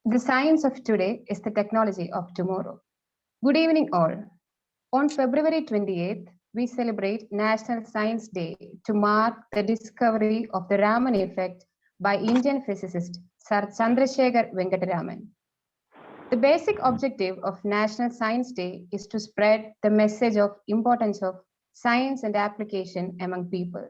The science of today is the technology of tomorrow. Good evening, all. On February 28th, we celebrate National Science Day to mark the discovery of the Raman effect by Indian physicist Sir Chandrasekhar Venkataraman. The basic objective of National Science Day is to spread the message of importance of science and application among people.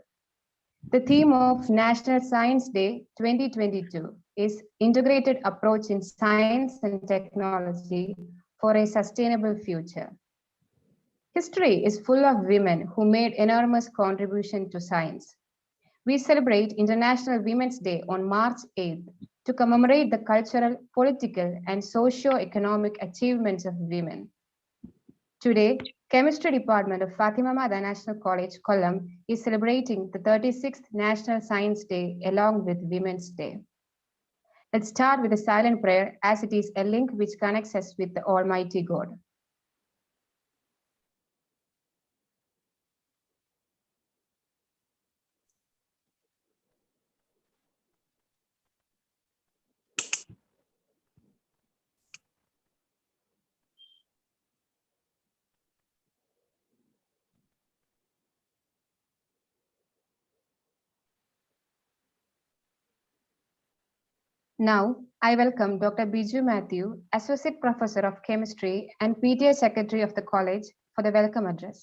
The theme of National Science Day 2022 is Integrated Approach in Science and Technology for a Sustainable Future. History is full of women who made enormous contribution to science. We celebrate International Women's Day on March 8th to commemorate the cultural, political, and socio-economic achievements of women. Today, Chemistry Department of Fatima Mada National College, Kollam is celebrating the 36th National Science Day along with Women's Day. Let's start with a silent prayer as it is a link which connects us with the Almighty God. Now, I welcome Dr. Biju Matthew, Associate Professor of Chemistry and PTA Secretary of the College for the welcome address.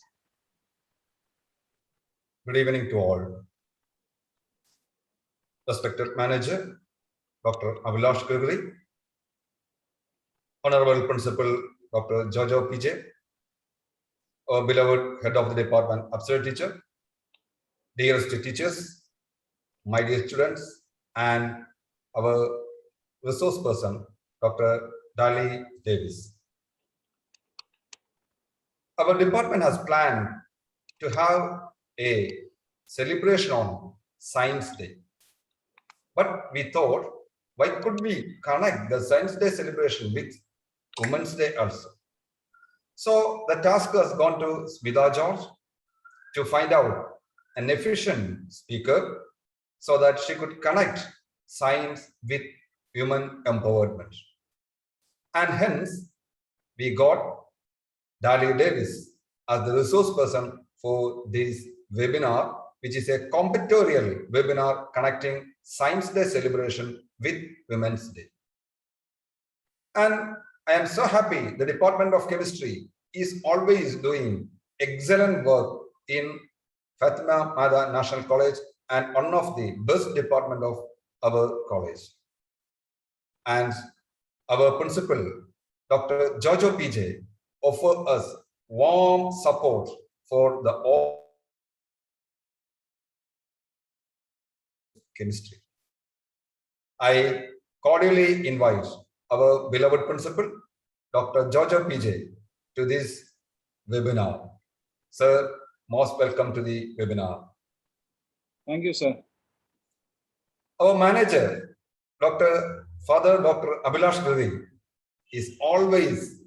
Good evening to all. Respected Manager, Dr. Abhilash Gregory, Honorable Principal, Dr. Jojo PJ, our beloved Head of the Department, Absurd Teacher, dearest teachers, my dear students, and our resource person, Dr. Daley Davis. Our department has planned to have a celebration on Science Day. But we thought, why could we connect the Science Day celebration with Women's Day also? So the task has gone to Smita George to find out an efficient speaker so that she could connect science with human empowerment. And hence, we got Daley Davis as the resource person for this webinar, which is a competitorial webinar connecting Science Day celebration with Women's Day. And I am so happy the Department of Chemistry is always doing excellent work in Fatima Mada National College and one of the best department of our college. And our principal, Dr. Jojo PJ, offer us warm support for the all chemistry. I cordially invite our beloved principal, Dr. Jojo PJ, to this webinar. Sir, most welcome to the webinar. Thank you, sir. Our manager, Father Dr. Abhilash Gregory, is always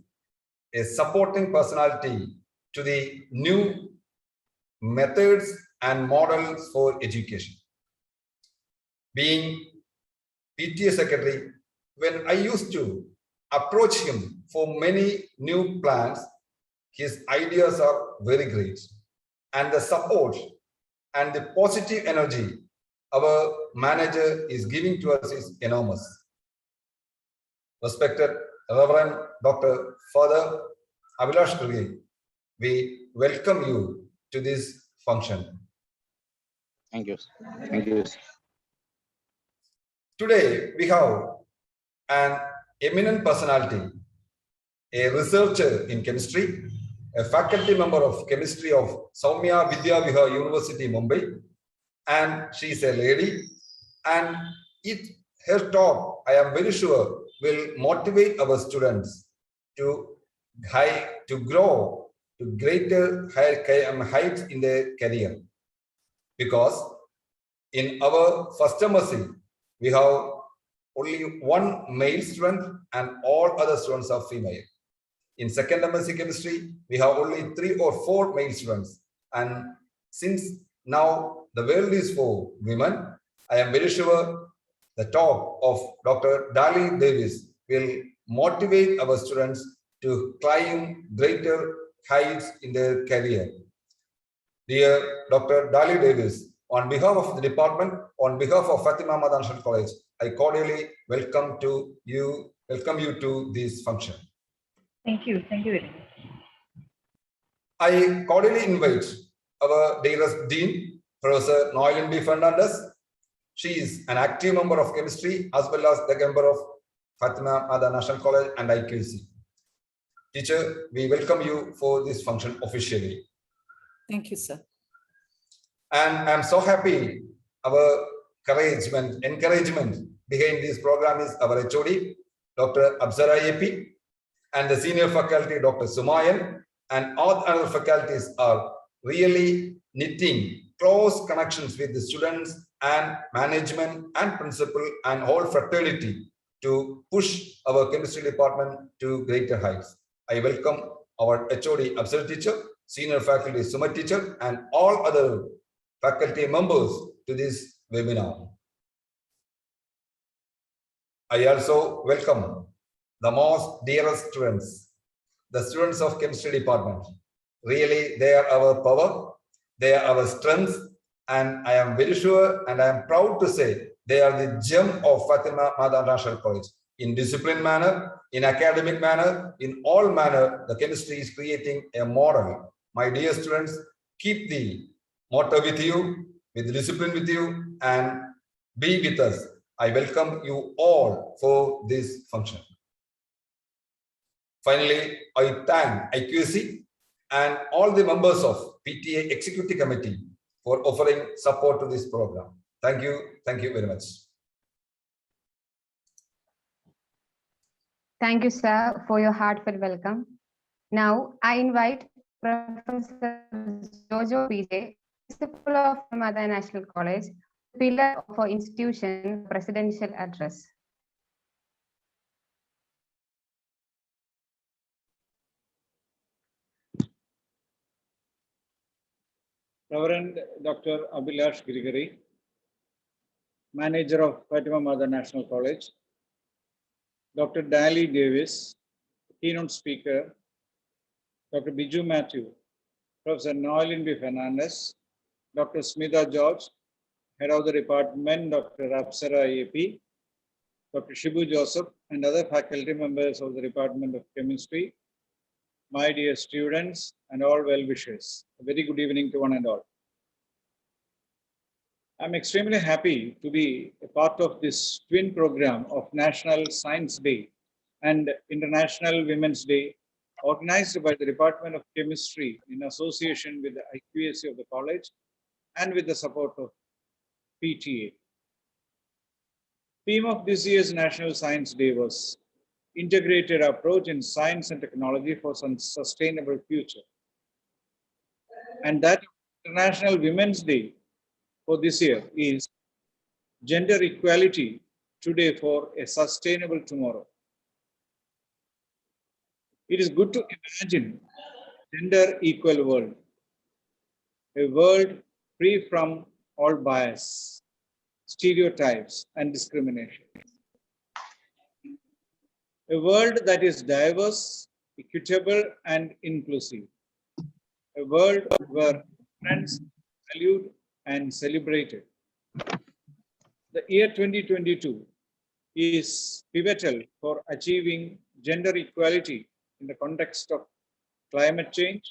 a supporting personality to the new methods and models for education. Being PTA secretary, when I used to approach him for many new plans, his ideas are very great. And the support and the positive energy our manager is giving to us is enormous. Respected Reverend Dr. Father Abhilash Gregory, we welcome you to this function. Thank you. Thank you. Today, we have an eminent personality, a researcher in chemistry, a faculty member of chemistry of Soumya Vidya Vihar University, Mumbai, and she is a lady. And her talk, I am very sure, will motivate our students to grow to greater heights in their career. Because in our first MSc, we have only one male student and all other students are female. In second MSc chemistry, we have only 3 or 4 male students. And since now the world is for women, I am very sure the talk of Dr. Daley Davis will motivate our students to climb greater heights in their career. Dear Dr. Daley Davis, on behalf of the department, on behalf of Fatima Mada National College, I cordially welcome you to this function. Thank you very much. I cordially invite our dearest Dean, Professor Noelin B. Fernandez. She is an active member of chemistry as well as the member of Fatima Mada National College and IQAC. Teacher, we welcome you for this function officially. Thank you, sir. And I'm so happy our encouragement behind this program is our HOD, Dr. Apsara AP, and the senior faculty, Dr. Sumayan, and all other faculties are really knitting close connections with the students and management and principal and whole fraternity to push our chemistry department to greater heights. I welcome our HOD Apsara teacher, senior faculty Suma teacher, and all other faculty members to this webinar. I also welcome the most dearest students, the students of chemistry department. Really, they are our power, they are our strength, and I am very sure and I am proud to say they are the gem of Fatima Mada National College. In discipline manner, in academic manner, in all manner, the chemistry is creating a model. My dear students, keep the motto with you, with discipline with you, and be with us. I welcome you all for this function. Finally, I thank IQAC and all the members of PTA Executive Committee for offering support to this program. Thank you very much. Thank you, sir, for your heartfelt welcome. Now, I invite Professor Jojo PJ, Principal of Mada National College, pillar of our institution, presidential address. Reverend Dr. Abhilash Girigari, Manager of Fatima Mada National College, Dr. Daley Davis, Keynote Speaker, Dr. Biju Matthew, Professor Noelin B. Fernandez, Dr. Smita George, Head of the Department, Dr. Apsara AP, Dr. Shibu Joseph, and other faculty members of the Department of Chemistry, my dear students and all well-wishers. A very good evening to one and all. I'm extremely happy to be a part of this twin program of National Science Day and International Women's Day, organized by the Department of Chemistry in association with the IQAC of the college and with the support of PTA. Theme of this year's National Science Day was Integrated Approach in Science and Technology for some Sustainable Future. And that International Women's Day for this year is Gender Equality Today for a Sustainable Tomorrow. It is good to imagine a gender equal world, a world free from all bias, stereotypes, and discrimination. A world that is diverse, equitable, and inclusive. A world where friends are valued and celebrated. The year 2022 is pivotal for achieving gender equality in the context of climate change,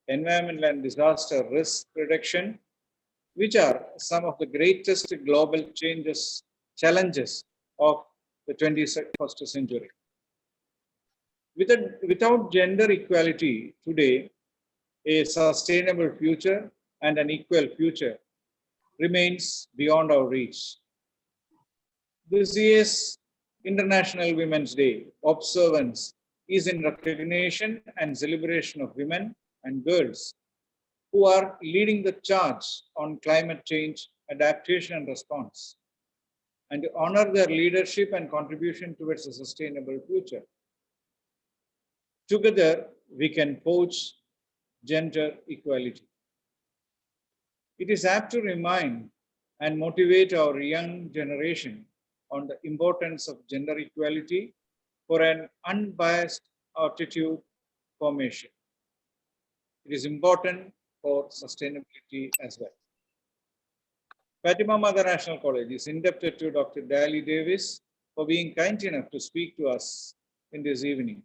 environmental and disaster risk reduction, which are some of the greatest global challenges of the 21st century. Without gender equality today, a sustainable future and an equal future remains beyond our reach. This year's International Women's Day observance is in recognition and celebration of women and girls who are leading the charge on climate change, adaptation, and response, and to honor their leadership and contribution towards a sustainable future. Together, we can forge gender equality. It is apt to remind and motivate our young generation on the importance of gender equality for an unbiased attitude formation. It is important for sustainability as well. Fatima Mother National College is indebted to Dr. Daley Davis for being kind enough to speak to us in this evening.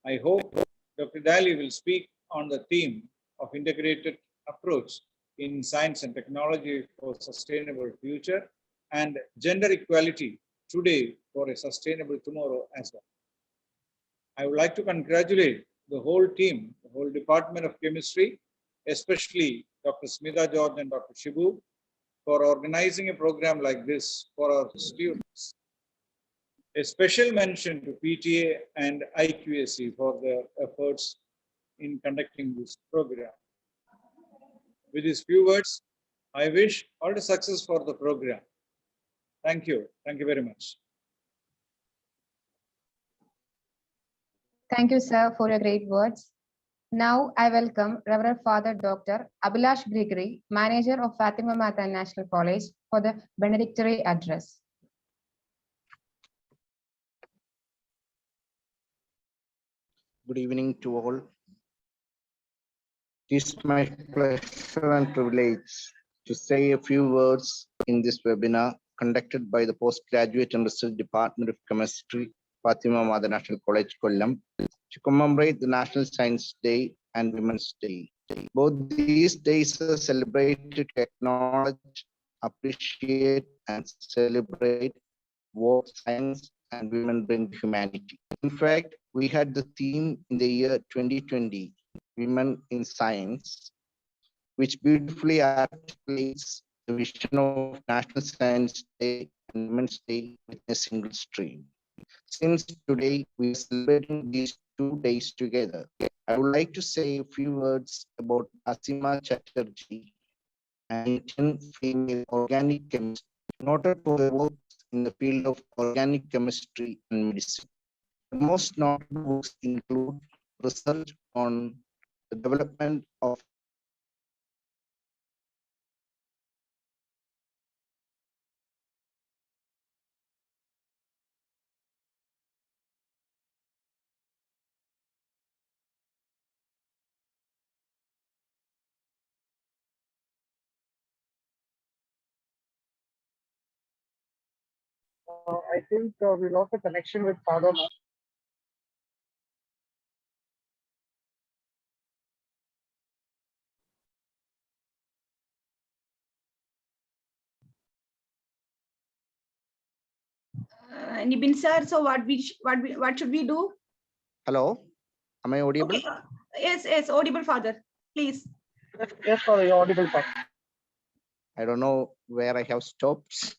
I hope Dr. Daley will speak on the theme of integrated approach in science and technology for sustainable future and gender equality today for a sustainable tomorrow as well. I would like to congratulate the whole team, the whole Department of Chemistry, especially Dr. Smita George and Dr. Shibu, for organizing a program like this for our students. A special mention to PTA and IQAC for their efforts in conducting this program. With these few words, I wish all the success for the program. Thank you. Thank you very much. Thank you, sir, for your great words. Now I welcome Reverend Father Dr. Abhilash Grigory, Manager of Fatima Mata National College, for the benedictory address. Good evening to all. It is my pleasure and privilege to say a few words in this webinar conducted by the Postgraduate and Research Department of Chemistry, Fatima Mata National College, Kollam, to commemorate the National Science Day and Women's Day. Both these days are celebrated to acknowledge, appreciate, and celebrate what science and women bring to humanity. In fact, we had the theme in the year 2020, Women in Science, which beautifully articulates the vision of National Science Day and Women's Day with a single stream. Since today we are celebrating these 2 days together, I would like to say a few words about Asima Chatterjee, an Indian female organic chemist, noted for her work in the field of organic chemistry and medicine. The most notable works include research on the development of I think we lost the connection with Father. Nibin sir, so what should we do? Hello, am I audible? Okay. Yes, audible, Father. Please. Yes, Father, you're audible, Father. I don't know where I have stopped.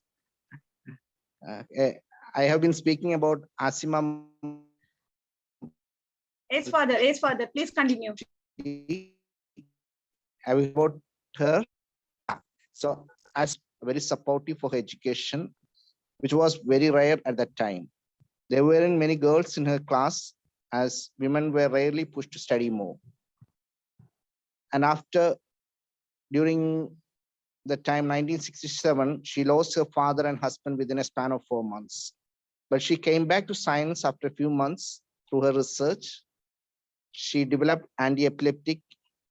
I have been speaking about Asima. Yes, Father. Yes, Father. Please continue. About her. So, as very supportive for her education, which was very rare at that time. There weren't many girls in her class, as women were rarely pushed to study more. And during the time 1967, she lost her father and husband within a span of 4 months. But she came back to science after a few months through her research. She developed anti-epileptic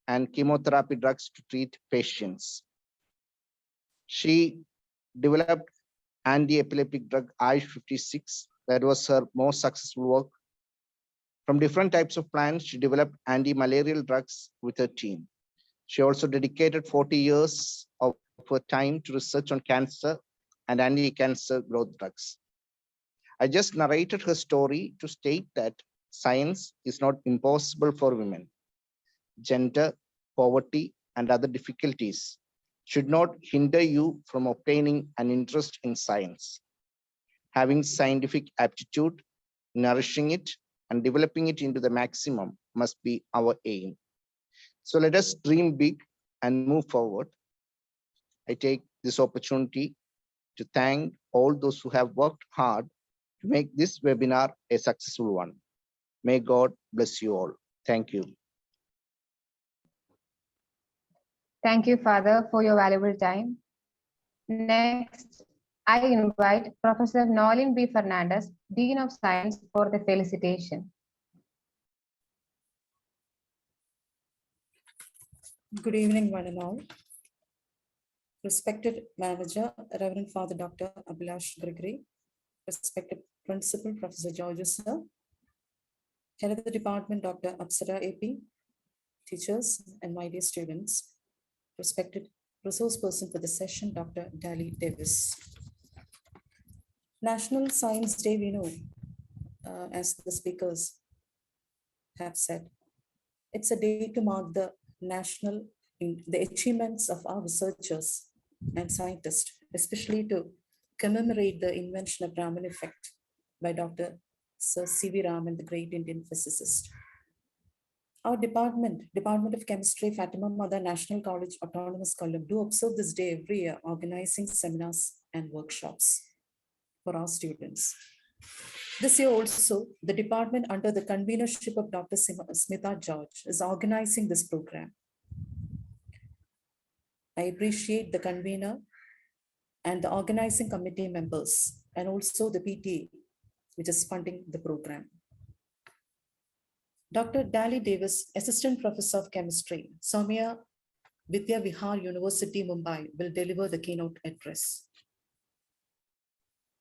and chemotherapy drugs to treat patients. She developed anti-epileptic drug I-56. That was her most successful work. From different types of plants, she developed anti-malarial drugs with her team. She also dedicated 40 years of her time to research on cancer and anti-cancer growth drugs. I just narrated her story to state that science is not impossible for women. Gender, poverty, and other difficulties should not hinder you from obtaining an interest in science. Having scientific aptitude, nourishing it, and developing it into the maximum must be our aim. So let us dream big and move forward. I take this opportunity to thank all those who have worked hard to make this webinar a successful one. May God bless you all. Thank you. Thank you, Father, for your valuable time. Next, I invite Professor Nolin B. Fernandez, Dean of Science, for the felicitation. Good evening, one and all. Respected Manager, Reverend Father Dr. Abhilash Gregory, respected Principal Professor Georges Sir, Head of the Department Dr. Apsara AP, teachers and my dear students, respected resource person for the session, Dr. Daley Davis. National Science Day, we know, as the speakers have said, it's a day to mark the the achievements of our researchers and scientists, especially to commemorate the invention of Raman effect by Dr. Sir C.V. Raman, the great Indian physicist. Our Department of Chemistry, Fatima Mother National College, Autonomous Column, do observe this day every year, organizing seminars and workshops for our students. This year also, the department under the convenership of Dr. Smita George is organizing this program. I appreciate the convener and the organizing committee members and also the PTA, which is funding the program. Dr. Daley Davis, Assistant Professor of Chemistry, Soumya Vidya Vihar University, Mumbai, will deliver the keynote address.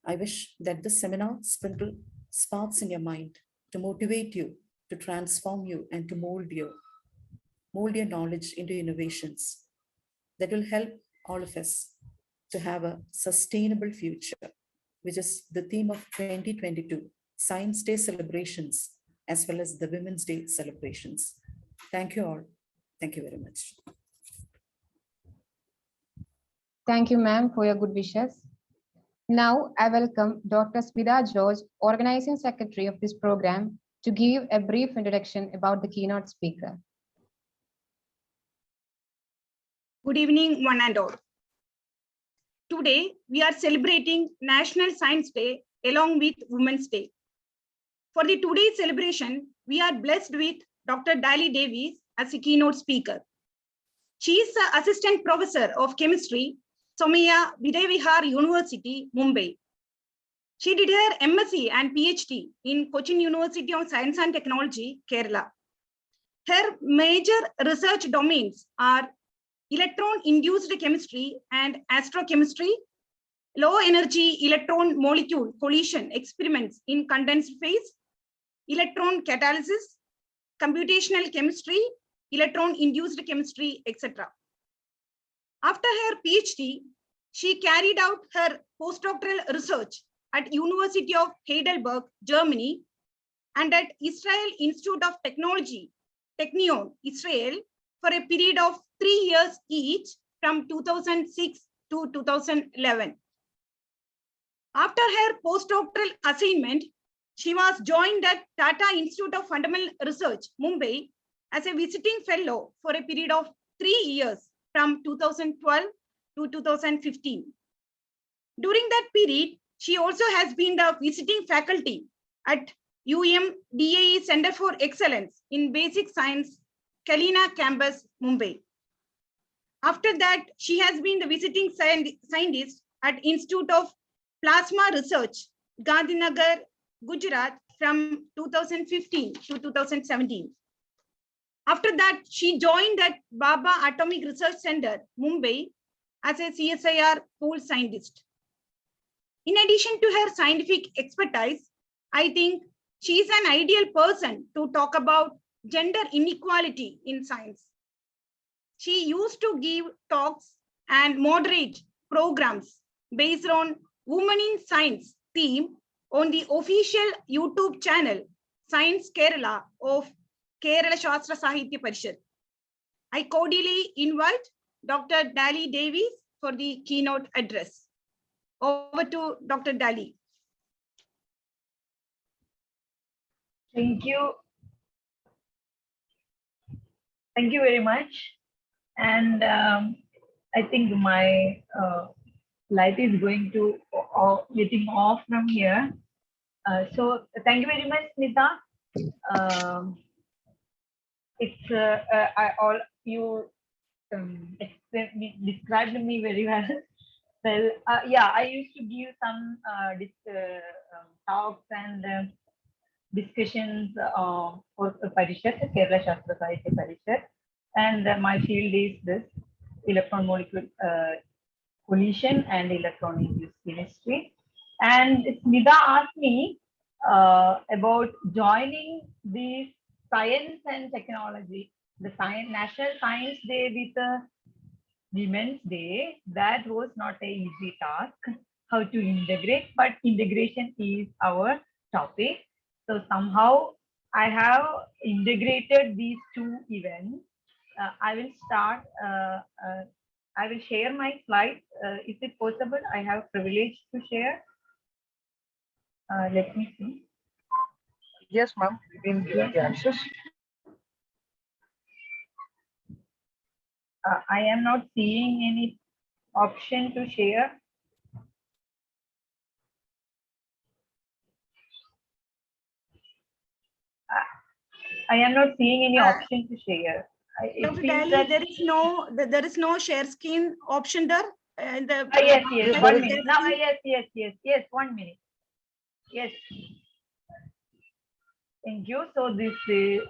I wish that this seminar sprinkle sparks in your mind to motivate you, to transform you, and to mold your knowledge into innovations that will help all of us to have a sustainable future, which is the theme of 2022 Science Day celebrations, as well as the Women's Day celebrations. Thank you all. Thank you very much. Thank you, ma'am, for your good wishes. Now, I welcome Dr. Smita George, Organizing Secretary of this program, to give a brief introduction about the keynote speaker. Good evening, one and all. Today, we are celebrating National Science Day along with Women's Day. For the today's celebration, we are blessed with Dr. Daley Davis as a keynote speaker. She is the Assistant Professor of Chemistry, Soumya Vidya Vihar University, Mumbai. She did her MSc and PhD in Cochin University of Science and Technology, Kerala. Her major research domains are electron-induced chemistry and astrochemistry, low-energy electron-molecule collision experiments in condensed phase, electron catalysis, computational chemistry, electron-induced chemistry, etc. After her PhD, she carried out her postdoctoral research at University of Heidelberg, Germany, and at Israel Institute of Technology, Technion, Israel, for a period of 3 years each from 2006 to 2011. After her postdoctoral assignment, she was joined at Tata Institute of Fundamental Research, Mumbai, as a visiting fellow for a period of 3 years from 2012 to 2015. During that period, she also has been the visiting faculty at DAE Center for Excellence in Basic Science, Kalina Campus, Mumbai. After that, she has been the visiting scientist at Institute of Plasma Research, Gandhinagar, Gujarat from 2015 to 2017. After that, she joined at Baba Atomic Research Center, Mumbai, as a CSIR pool scientist. In addition to her scientific expertise, I think she is an ideal person to talk about gender inequality in science. She used to give talks and moderate programs based on Women in Science theme on the official YouTube channel, Science Kerala of Kerala Shastra Sahitya Parishad. I cordially invite Dr. Daley Davis for the keynote address. Over to Dr. Daley. Thank you. Thank you very much. And I think my light is going to getting off from here. So thank you very much, Smita. You described me very well. Well, yeah, I used to give some talks and discussions for Parishat, Kerala Shastra Sahitya Parishat, and my field is this electron molecule collision and electron-induced chemistry. And Smita asked me about joining the science and technology, the National Science Day with the Women's Day. That was not an easy task, how to integrate, but integration is our topic. So somehow I have integrated these two events. I will start, I will share my slides. Is it possible? I have privilege to share. Let me see. Yes, ma'am. You can give the access. I am not seeing any option to share. I am not seeing any option to share. It Dr. seems Daley, that there is no share screen option there. yes, yes, 1 minute. Share Now, screen. yes, 1 minute. Yes. Thank you. So this is,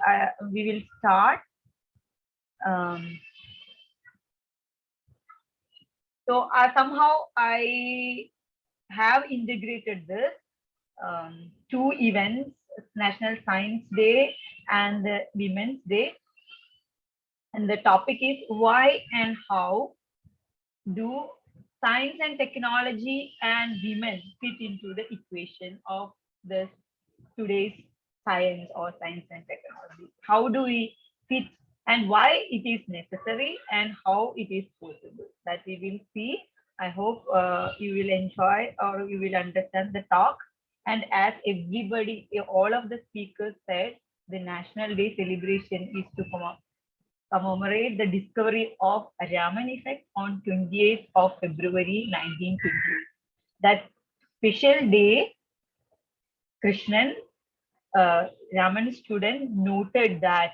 we will start. So somehow I have integrated this two events, National Science Day and Women's Day. And the topic is why and how do science and technology and women fit into the equation of this today's science or science and technology? How do we fit and why it is necessary and how it is possible? That we will see. I hope you will enjoy or you will understand the talk. And as everybody, all of the speakers said, the National Day celebration is to commemorate the discovery of Raman effect on 28th of February 1920. That special day, Krishnan, Raman's student, noted that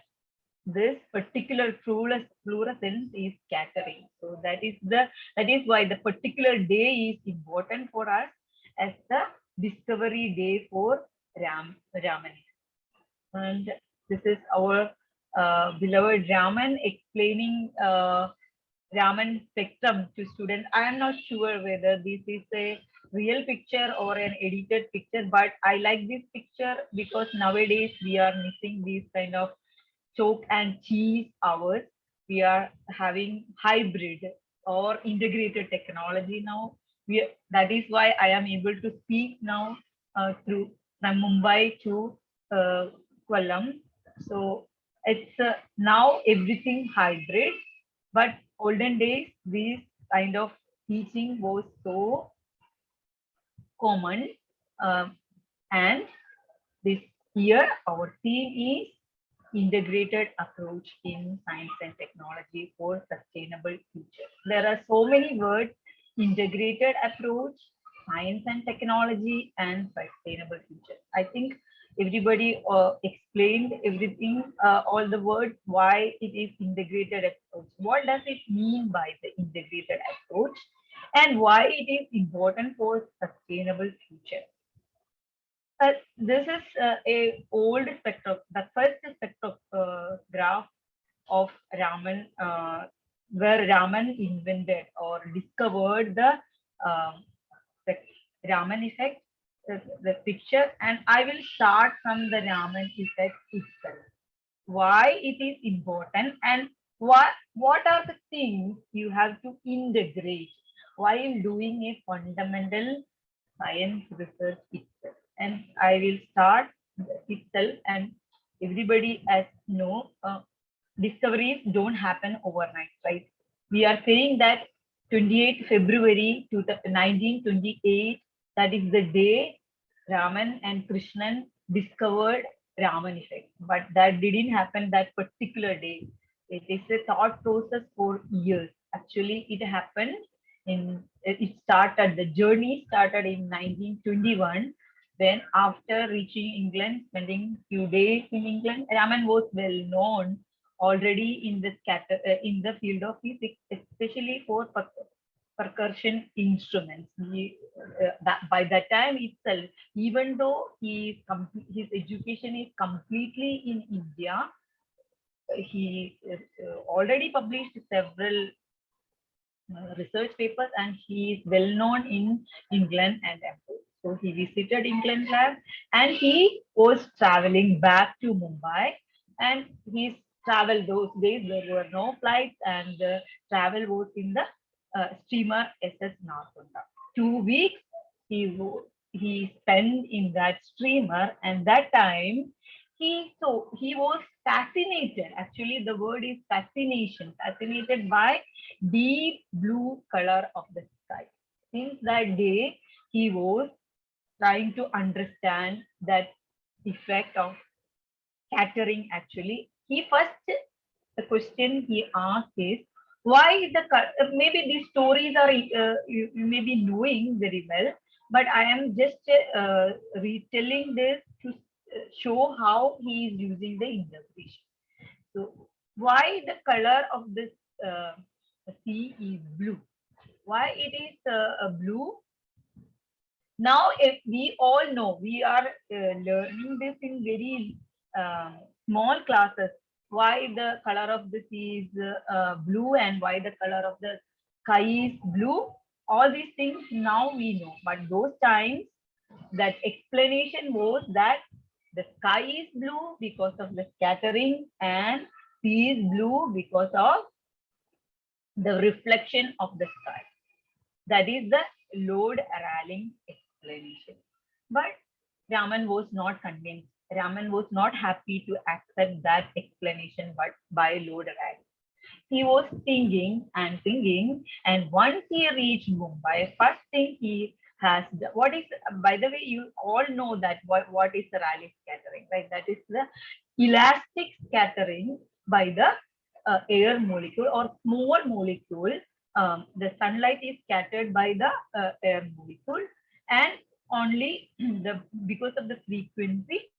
this particular fluorescence is scattering. So that is why the particular day is important for us as the discovery day for Raman. And this is our beloved Raman explaining Raman spectrum to students. I am not sure whether this is a real picture or an edited picture, but I like this picture because nowadays we are missing these kind of chalk and cheese hours. We are having hybrid or integrated technology now. That is why I am able to speak now from Mumbai to Kollam. So it's now everything hybrid, but olden days this kind of teaching was so common, and this year our theme is integrated approach in science and technology for sustainable future. There are so many words: integrated approach, science and technology, and sustainable future. I think everybody explained everything, all the words, why it is integrated approach. What does it mean by the integrated approach and why it is important for sustainable future? This is a old the first spectrograph of Raman, where Raman invented or discovered the Raman effect, the picture, and I will start from the Raman effect itself. Why it is important and what are the things you have to integrate while doing a fundamental science research itself. And I will start itself, and everybody as know, discoveries don't happen overnight, right? We are saying that 28 February 1928, that is the day Raman and Krishnan discovered Raman effect, but that didn't happen that particular day. It is a thought process for years. Actually, it happened the journey started in 1921, when after reaching England, spending few days in England, Raman was well known already in the field of physics, especially for percussion instruments. By that time itself, even though his education is completely in India, he already published several research papers, and he is well known in England and abroad. So he visited England lab, and he was traveling back to Mumbai, and his travel those days there were no flights, and the travel was in the steamer SS Narkunda. 2 weeks he spent in that steamer, and that time he was fascinated. Actually, the word is fascination. Fascinated by deep blue color of the sky. Since that day, he was trying to understand that effect of scattering. Actually, the question he asked is, why maybe these stories are you may be knowing very well, but I am just retelling this to show how he is using the interpretation. So why the color of this sea is blue? Why it is blue? Now, if we all know, we are learning this in very small classes, why the color of the sea is blue and why the color of the sky is blue. All these things now we know, but those times that explanation was that the sky is blue because of the scattering and sea is blue because of the reflection of the sky. That is the Lord-Rayleigh explanation. But Raman was not convinced. Raman was not happy to accept that explanation by Lord-Rayleigh. He was thinking and thinking, and once he reached Mumbai, first thing he has, what is, by the way, you all know that what is the Rayleigh scattering, right? That is the elastic scattering by the air molecule or small molecule. The sunlight is scattered by the air molecule, and only because of the frequency,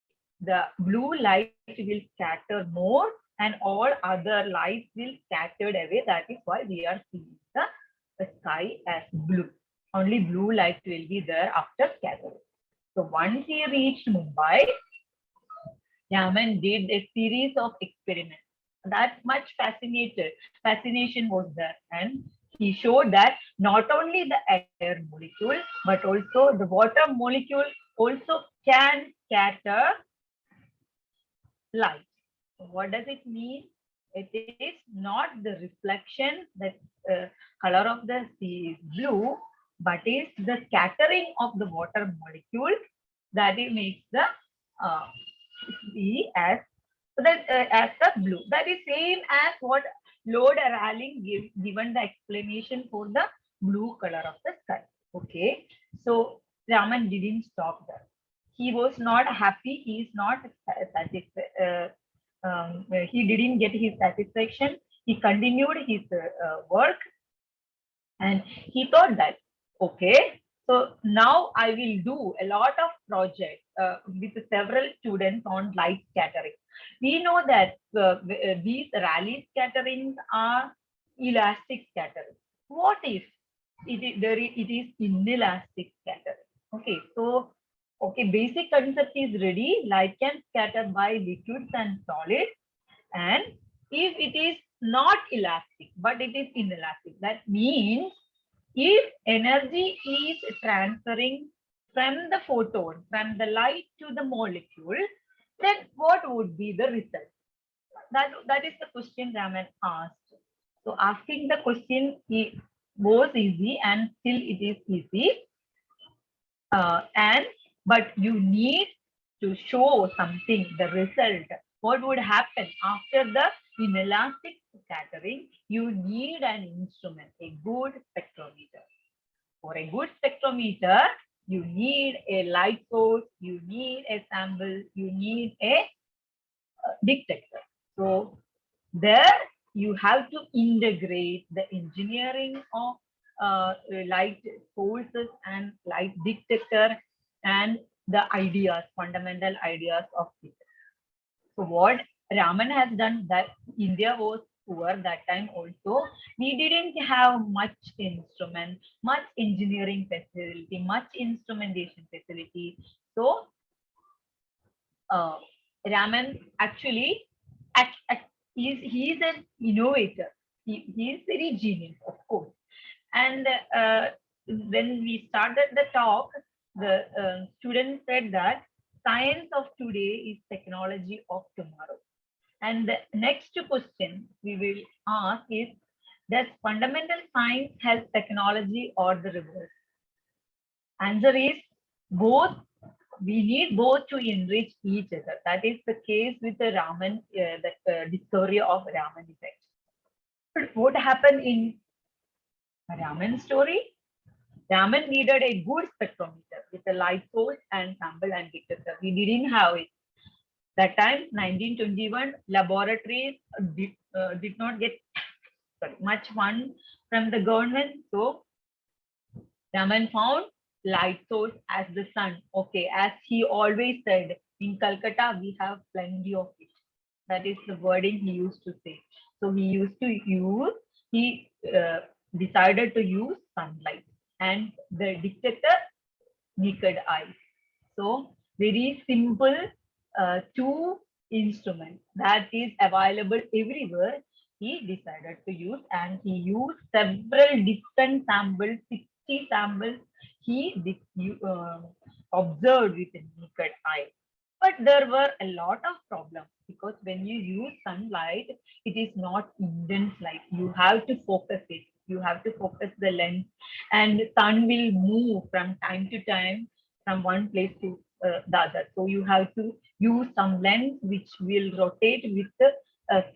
the blue light will scatter more and all other lights will scattered away. That is why we are seeing the sky as blue. Only blue light will be there after scattering. So once he reached Mumbai, Raman did a series of experiments. That much fascination was there, and he showed that not only the air molecule, but also the water molecule also can scatter light. What does it mean? It is not the reflection, that color of the sea is blue, but is the scattering of the water molecule that it makes the sea as the blue. That is same as what Lord-Rayleigh given the explanation for the blue color of the sky. Okay, so Raman didn't stop there. He was not happy. He is not satisfied. He didn't get his satisfaction. He continued his work, and he thought that, okay, so now I will do a lot of projects with several students on light scattering. We know that these Rayleigh scatterings are elastic scattering. What if it is inelastic scattering? Okay, so basic concept is ready. Light can scatter by liquids and solids, and if it is not elastic but it is inelastic, that means if energy is transferring from the photon, from the light to the molecule, then what would be the result? That is the question Raman asked. So asking the question was easy, and still it is easy. But you need to show something, the result. What would happen after the inelastic scattering? You need an instrument, a good spectrometer. For a good spectrometer, you need a light source, you need a sample, you need a detector. So there you have to integrate the engineering of light sources and light detector and the ideas, fundamental ideas of physics. So what Raman has done, that India was poor that time also. We didn't have much instrument, much engineering facility, much instrumentation facility. So Raman actually he is an innovator. He is very genius, of course. And when we started the talk, the student said that science of today is technology of tomorrow. And the next question we will ask is, does fundamental science help technology or the reverse? Answer is both. We need both to enrich each other. That is the case with the Raman, the discovery of Raman effect. But what happened in Raman story? Raman needed a good spectrometer with a light source and sample and detector. We didn't have it. That time, 1921, laboratories did not get much fund from the government. So Raman found light source as the sun. Okay, as he always said, in Calcutta, we have plenty of it. That is the wording he used to say. So he decided to use sunlight and the detector, naked eye. So very simple two instruments that is available everywhere. He decided to use, and he used several different samples, 60 samples he observed with the naked eye. But there were a lot of problems because when you use sunlight, it is not intense light. You have to focus it. You have to focus the lens, and sun will move from time to time from one place to the other. So you have to use some lens which will rotate with the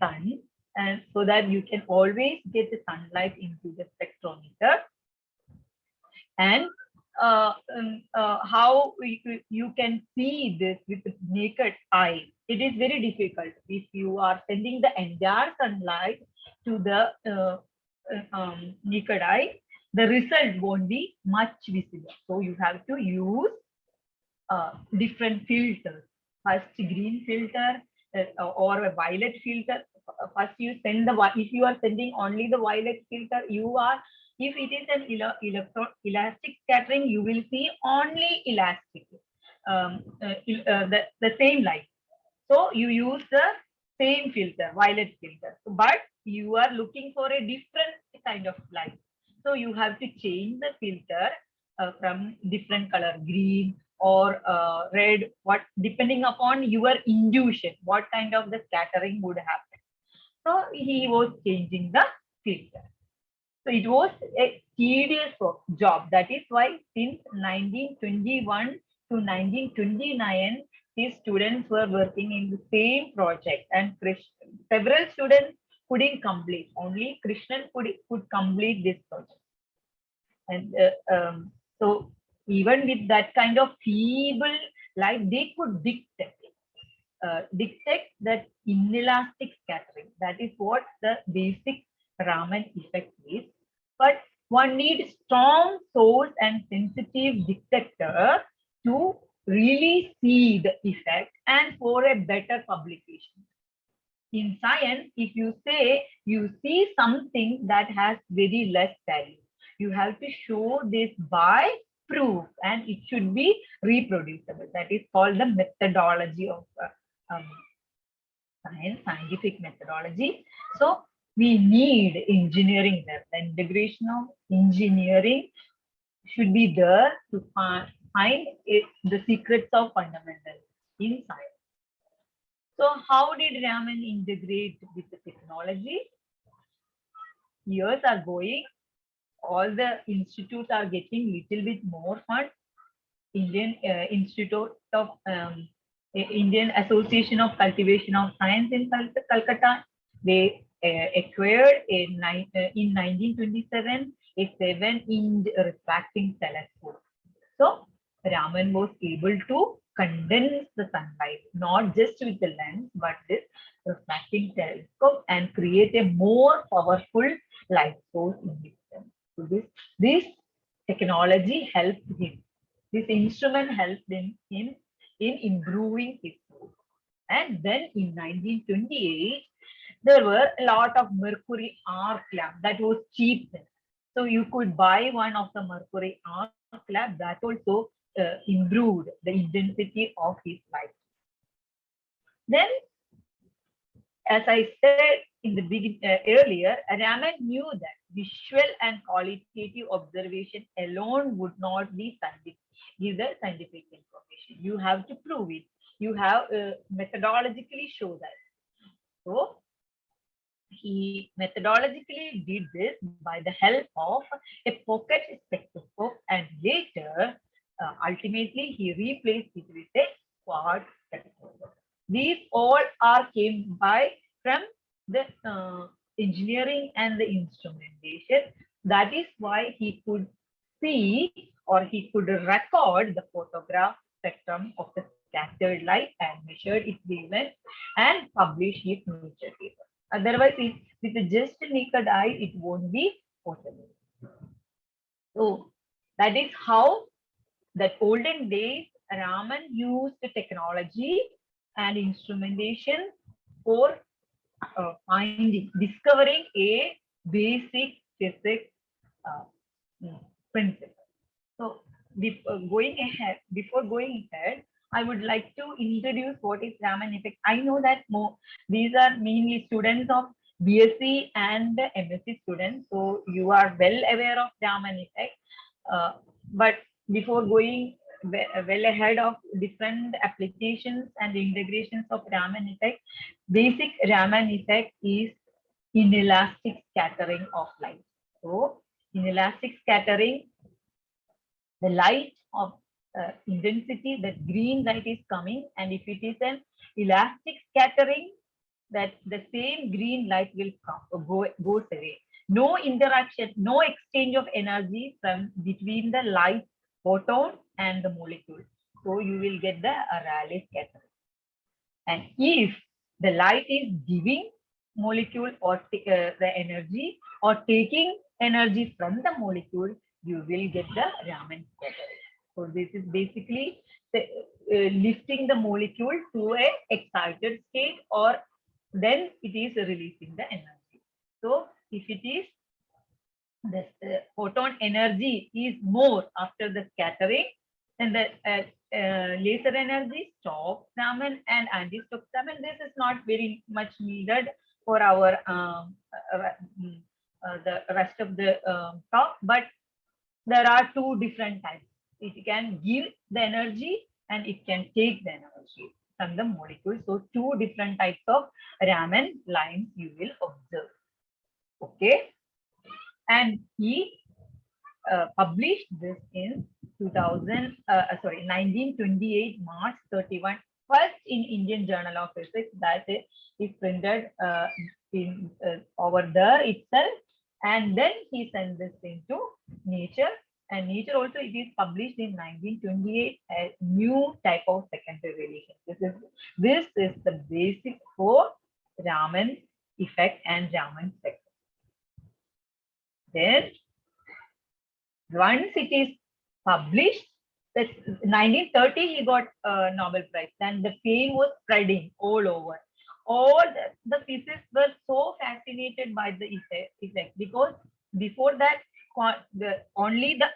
sun, and so that you can always get the sunlight into the spectrometer. And how you can see this with the naked eye. It is very difficult if you are sending the entire sunlight to the naked eye. The result won't be much visible. So you have to use different filters. First green filter or a violet filter. First you send if you are sending only the violet filter, if it is an elastic scattering, you will see only elastic, the same light. So you use the same filter, violet filter, but you are looking for a different kind of light. So you have to change the filter from different color, green or red, depending upon your intuition, what kind of the scattering would happen. So he was changing the filter. So it was a tedious job. That is why since 1921 to 1929, his students were working in the same project, and several students couldn't complete. Only Krishnan could complete this project. And so even with that kind of feeble light, they could detect that inelastic scattering. That is what the basic Raman effect is. But one needs strong source and sensitive detector to really see the effect and for a better publication. In science, if you say you see something that has very less value, you have to show this by proof, and it should be reproducible. That is called the methodology of scientific methodology. So we need engineering there. The integration of engineering should be there to find the secrets of fundamentals in science. So how did Raman integrate with the technology? Years are going, all the institutes are getting little bit more fund. Indian Institute of Indian Association of Cultivation of Science in Calcutta, they acquired in 1927 a 7-inch refracting telescope. So Raman was able to condense the sunlight, not just with the lens, but this refracting telescope, and create a more powerful light source in distance. So this technology helped him. This instrument helped him in improving his work. And then in 1928, there were a lot of mercury arc lamp that was cheap then. So you could buy one of the mercury arc lamp that also improved the intensity of his light. Then, as I said in the earlier, Raman knew that visual and qualitative observation alone would not be give the scientific information. You have to prove it. You have methodologically show that. So he methodologically did this by the help of a pocket spectroscope, and later, ultimately, he replaced it with a quad spectroscope. These all are came by from the engineering and the instrumentation. That is why he could see or he could record the photograph spectrum of the scattered light and measured its wavelength and publish it in Nature paper. Otherwise, with just a naked eye, it won't be possible. So that is how that olden days Raman used the technology and instrumentation for discovering a basic physics principle. So before going ahead, I would like to introduce what is Raman effect. I know that these are mainly students of BSc and MSc students, so you are well aware of Raman effect. But before going well ahead of different applications and integrations of Raman effect, basic Raman effect is inelastic scattering of light. So inelastic scattering, the light of intensity, that green light is coming, and if it is an elastic scattering, that the same green light will goes away. No interaction, no exchange of energy from between the light photon and the molecule. So you will get the Rayleigh scattering. And if the light is giving molecule or the energy or taking energy from the molecule, you will get the Raman scattering. So this is basically lifting the molecule to a excited state, or then it is releasing the energy. So if it is the photon energy is more after the scattering, then the laser energy stops Raman and anti-stops Raman. This is not very much needed for our the rest of the talk, but there are two different types. It can give the energy and it can take the energy from the molecule. So two different types of Raman lines you will observe. Okay. And he published this in 1928 March 31, first in Indian Journal of Physics, that is printed in over there itself, and then he sent this into Nature, and Nature also it is published in 1928 as new type of secondary relation. This is the basic for Raman effect and Raman spectrum. Then once it is published, that 1930 he got a Nobel Prize. Then the fame was spreading all over. All the physicists were so fascinated by the effect, because before that only the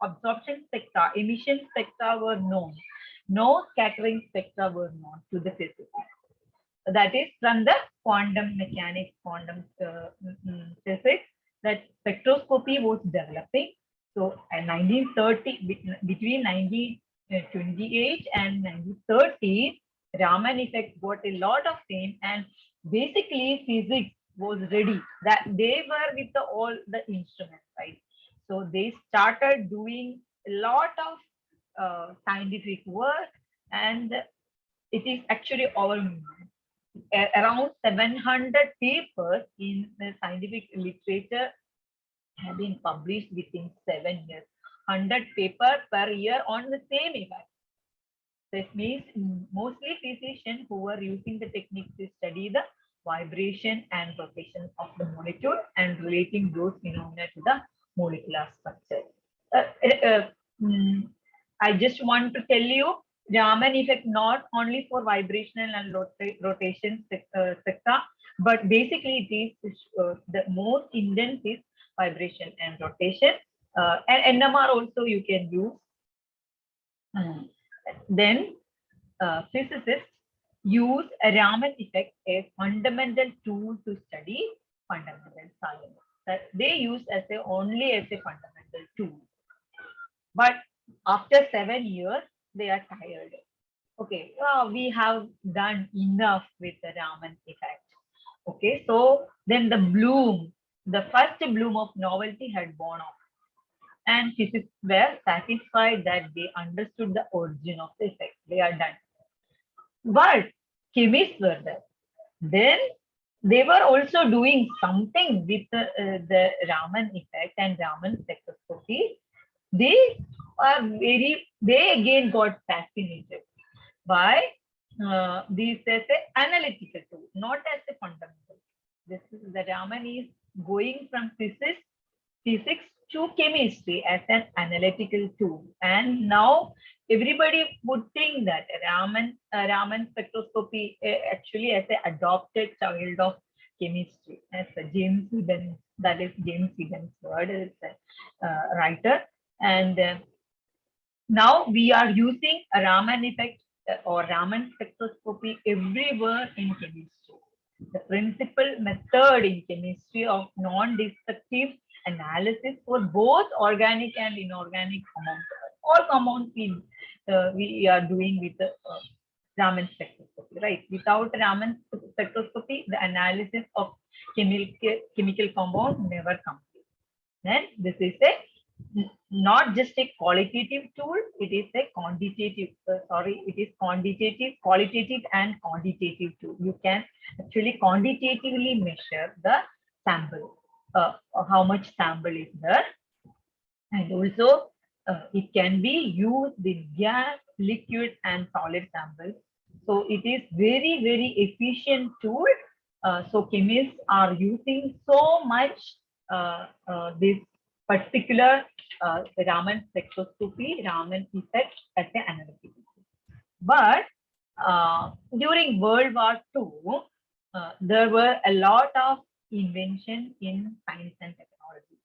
absorption spectra, emission spectra were known. No scattering spectra were known to the physicists. That is from the quantum mechanics, quantum physics, that spectroscopy was developing. So in 1930, between 1928 and 1930, Raman effect got a lot of fame, and basically physics was ready. That they were with all the instruments, right? So they started doing a lot of scientific work, and it is actually around 700 papers in the scientific literature have been published within 7 years. 100 papers per year on the same event. This means mostly physicians who were using the technique to study the vibration and rotation of the molecule and relating those phenomena to the molecular structure. I just want to tell you, Raman effect not only for vibrational and rotation sector, But basically, it is the most intense is vibration and rotation. And NMR also you can use. Then physicists use a Raman effect, a fundamental tool to study fundamental science. That they use only as a fundamental tool. But after 7 years, they are tired. Okay, we have done enough with the Raman effect. Okay, so then the first bloom of novelty had borne off. And physicists were satisfied that they understood the origin of the effect. They are done. But chemists were there. Then they were also doing something with the Raman effect and Raman spectroscopy. They again got fascinated by this as an analytical tool, not as a fundamental. The Raman is going from physics to chemistry as an analytical tool. And now everybody would think that Raman spectroscopy actually as an adopted child of chemistry, as a James Eden, that is James Eden's word, is a writer. And now we are using a Raman effect or Raman spectroscopy everywhere in chemistry. The principal method in chemistry of non-destructive analysis for both organic and inorganic compounds. All compounds we are doing with the Raman spectroscopy, right? Without Raman spectroscopy, the analysis of chemical compound never complete. Then this is not just a qualitative tool, it is a quantitative, qualitative and quantitative tool. You can actually quantitatively measure the sample, how much sample is there. And also it can be used with gas, liquid and solid samples. So it is very, very efficient tool. So chemists are using so much this particular Raman spectroscopy, Raman effect as an analytical tool. But during World War II, there were a lot of invention in science and technology.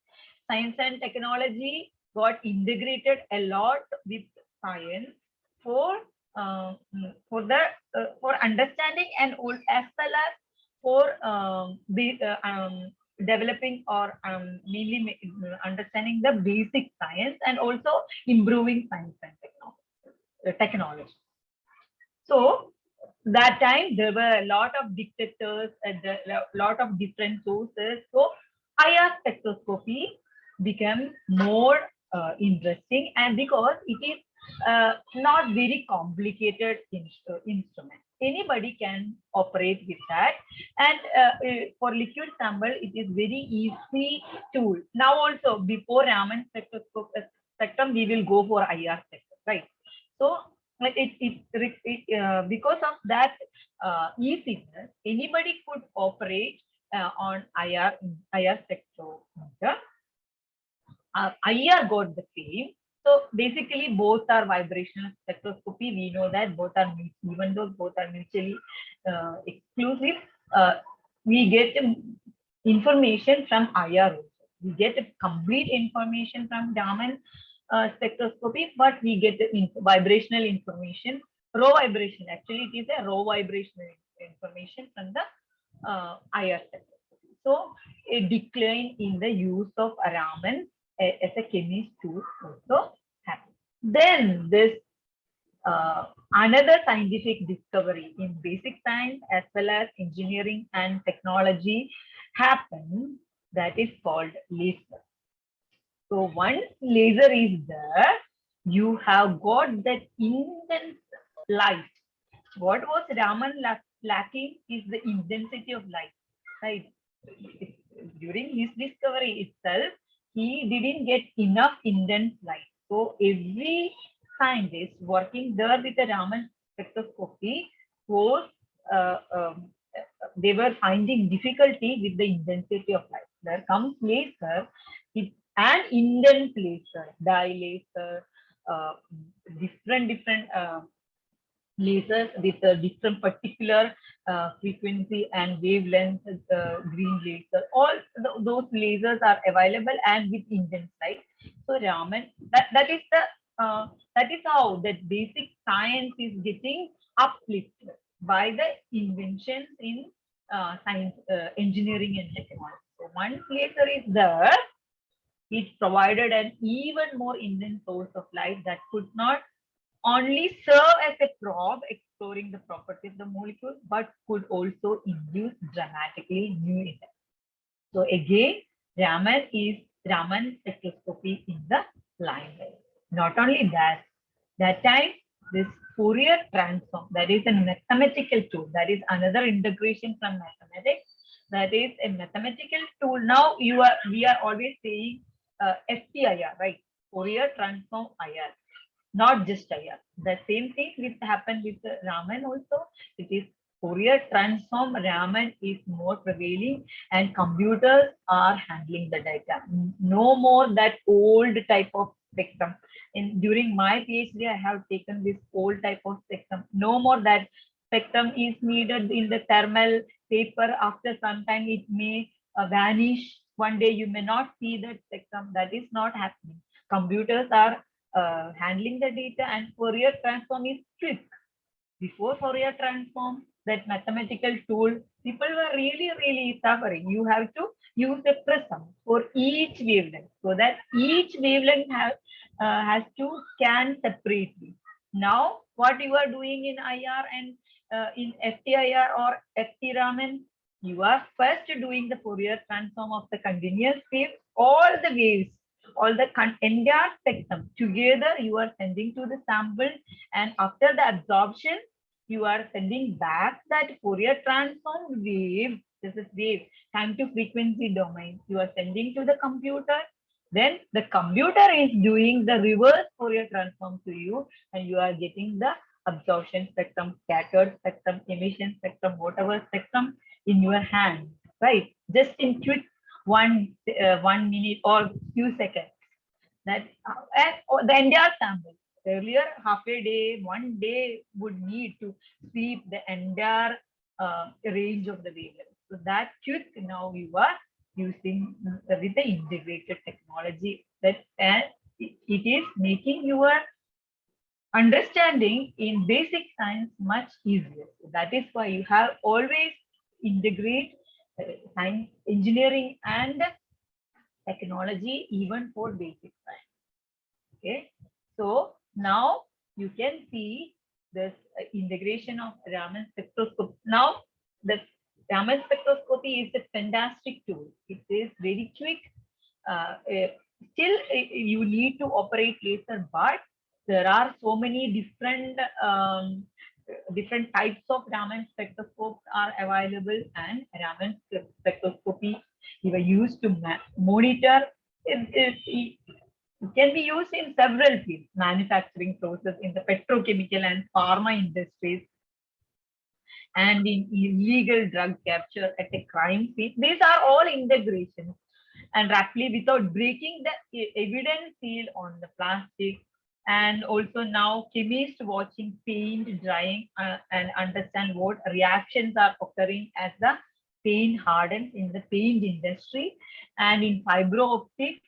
Science and technology got integrated a lot with science for understanding and as well as for developing or mainly understanding the basic science and also improving science and technology. So that time there were a lot of dictators and a lot of different sources. So IR spectroscopy became more interesting, and because it is not very complicated instrument, anybody can operate with that. And for liquid sample, it is very easy tool. Now also before Raman spectrum, we will go for IR spectrum, right? So because of that easiness, anybody could operate on IR spectrometer. IR got the same. So basically both are vibrational spectroscopy. We know that both are, even though both are mutually exclusive, we get information from IR also. We get complete information from Raman spectroscopy, but we get vibrational information, raw vibration. Actually, it is a raw vibrational information from the IR spectroscopy. So a decline in the use of Raman as a chemist tool also happens. Then this another scientific discovery in basic science as well as engineering and technology happened, that is called laser. So once laser is there, you have got that intense light. What was Raman lacking is the intensity of light, right? During his discovery itself, he didn't get enough intense light. So every scientist working there with the Raman spectroscopy was they were finding difficulty with the intensity of light. There comes laser, it's an intense laser, dye laser, different lasers with a different particular frequency and wavelength, green laser. All those lasers are available and with engines, right? So Raman, that is how that basic science is getting uplifted by the inventions in science, engineering and technology. So once laser is there, it provided an even more intense source of light that could not only serve as a probe exploring the properties of the molecule, but could also induce dramatically new effects. So again, Raman spectroscopy in the limelight. Not only that time this Fourier transform, that is a mathematical tool, that is another integration from mathematics. That is a mathematical tool. Now we are always saying FTIR, right? Fourier transform IR. Not just IR. The same thing which happened with Raman also. It is Fourier transform. Raman is more prevailing and computers are handling the data. No more that old type of spectrum. During my PhD, I have taken this old type of spectrum. No more that spectrum is needed in the thermal paper. After some time, it may vanish. One day you may not see that spectrum. That is not happening. Computers are handling the data, and Fourier transform is quick. Before Fourier transform, that mathematical tool, people were really suffering. You have to use a prism for each wavelength, so that each wavelength has to scan separately. Now, what you are doing in IR and in FTIR or FT Raman, you are first doing the Fourier transform of the continuous wave, all the waves, all the entire spectrum together you are sending to the sample, and after the absorption you are sending back that Fourier transform wave. This is wave time to frequency domain. You are sending to the computer, then the computer is doing the reverse Fourier transform to you, and you are getting the absorption spectrum, scattered spectrum, emission spectrum, whatever spectrum in your hand, right? Just in quick 1 minute or few seconds. That the entire sample. Earlier, half a day, 1 day would need to sweep the entire range of the wavelength. So that quick now you are using with the integrated technology, that and it is making your understanding in basic science much easier. That is why you have always integrate science, engineering and technology even for basic science. Okay, so now you can see this integration of Raman spectroscopy. Now the Raman spectroscopy is a fantastic tool. It is very quick. Still you need to operate laser, but there are so many different types of Raman spectroscopes are available, and Raman spectroscopy you are used to monitor. It can be used in several fields: manufacturing process, in the petrochemical and pharma industries, and in illegal drug capture at a crime scene. These are all integrations, and rapidly without breaking the evidence seal on the plastic. And also now chemists watching paint drying and understand what reactions are occurring as the paint hardens in the paint industry. And in fiber optics,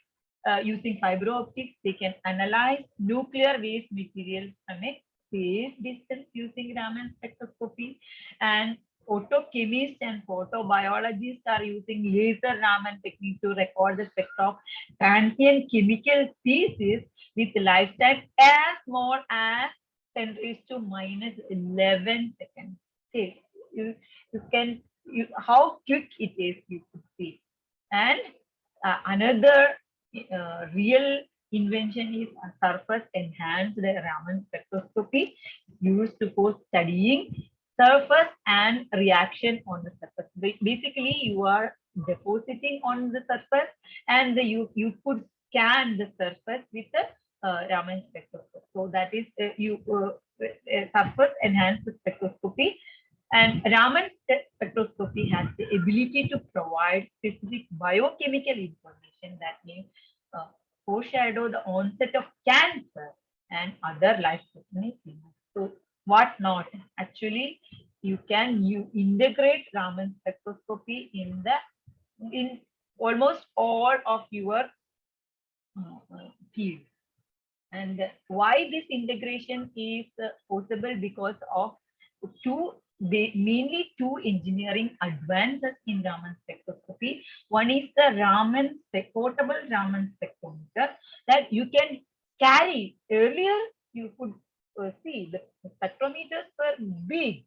using fiber optics, they can analyze nuclear waste materials from a safe distance using Raman spectroscopy. And photochemists and photobiologists are using laser Raman technique to record the spectra of transient chemical species with lifetime as small as 10⁻⁻11 seconds. Okay, you can how quick it is, you could see. And another real invention is a surface enhanced Raman spectroscopy used for studying surface and reaction on the surface. Basically, you are depositing on the surface, and you could scan the surface with the Raman spectroscopy. So that is surface enhanced spectroscopy. And Raman spectroscopy has the ability to provide specific biochemical information that may foreshadow the onset of cancer and other life-threatening illness. So what not. Actually, you integrate Raman spectroscopy in almost all of your fields. And why this integration is possible? Because of mainly two engineering advances in Raman spectroscopy. One is the portable Raman spectrometer that you can carry. Earlier, you could see the spectrometers were big,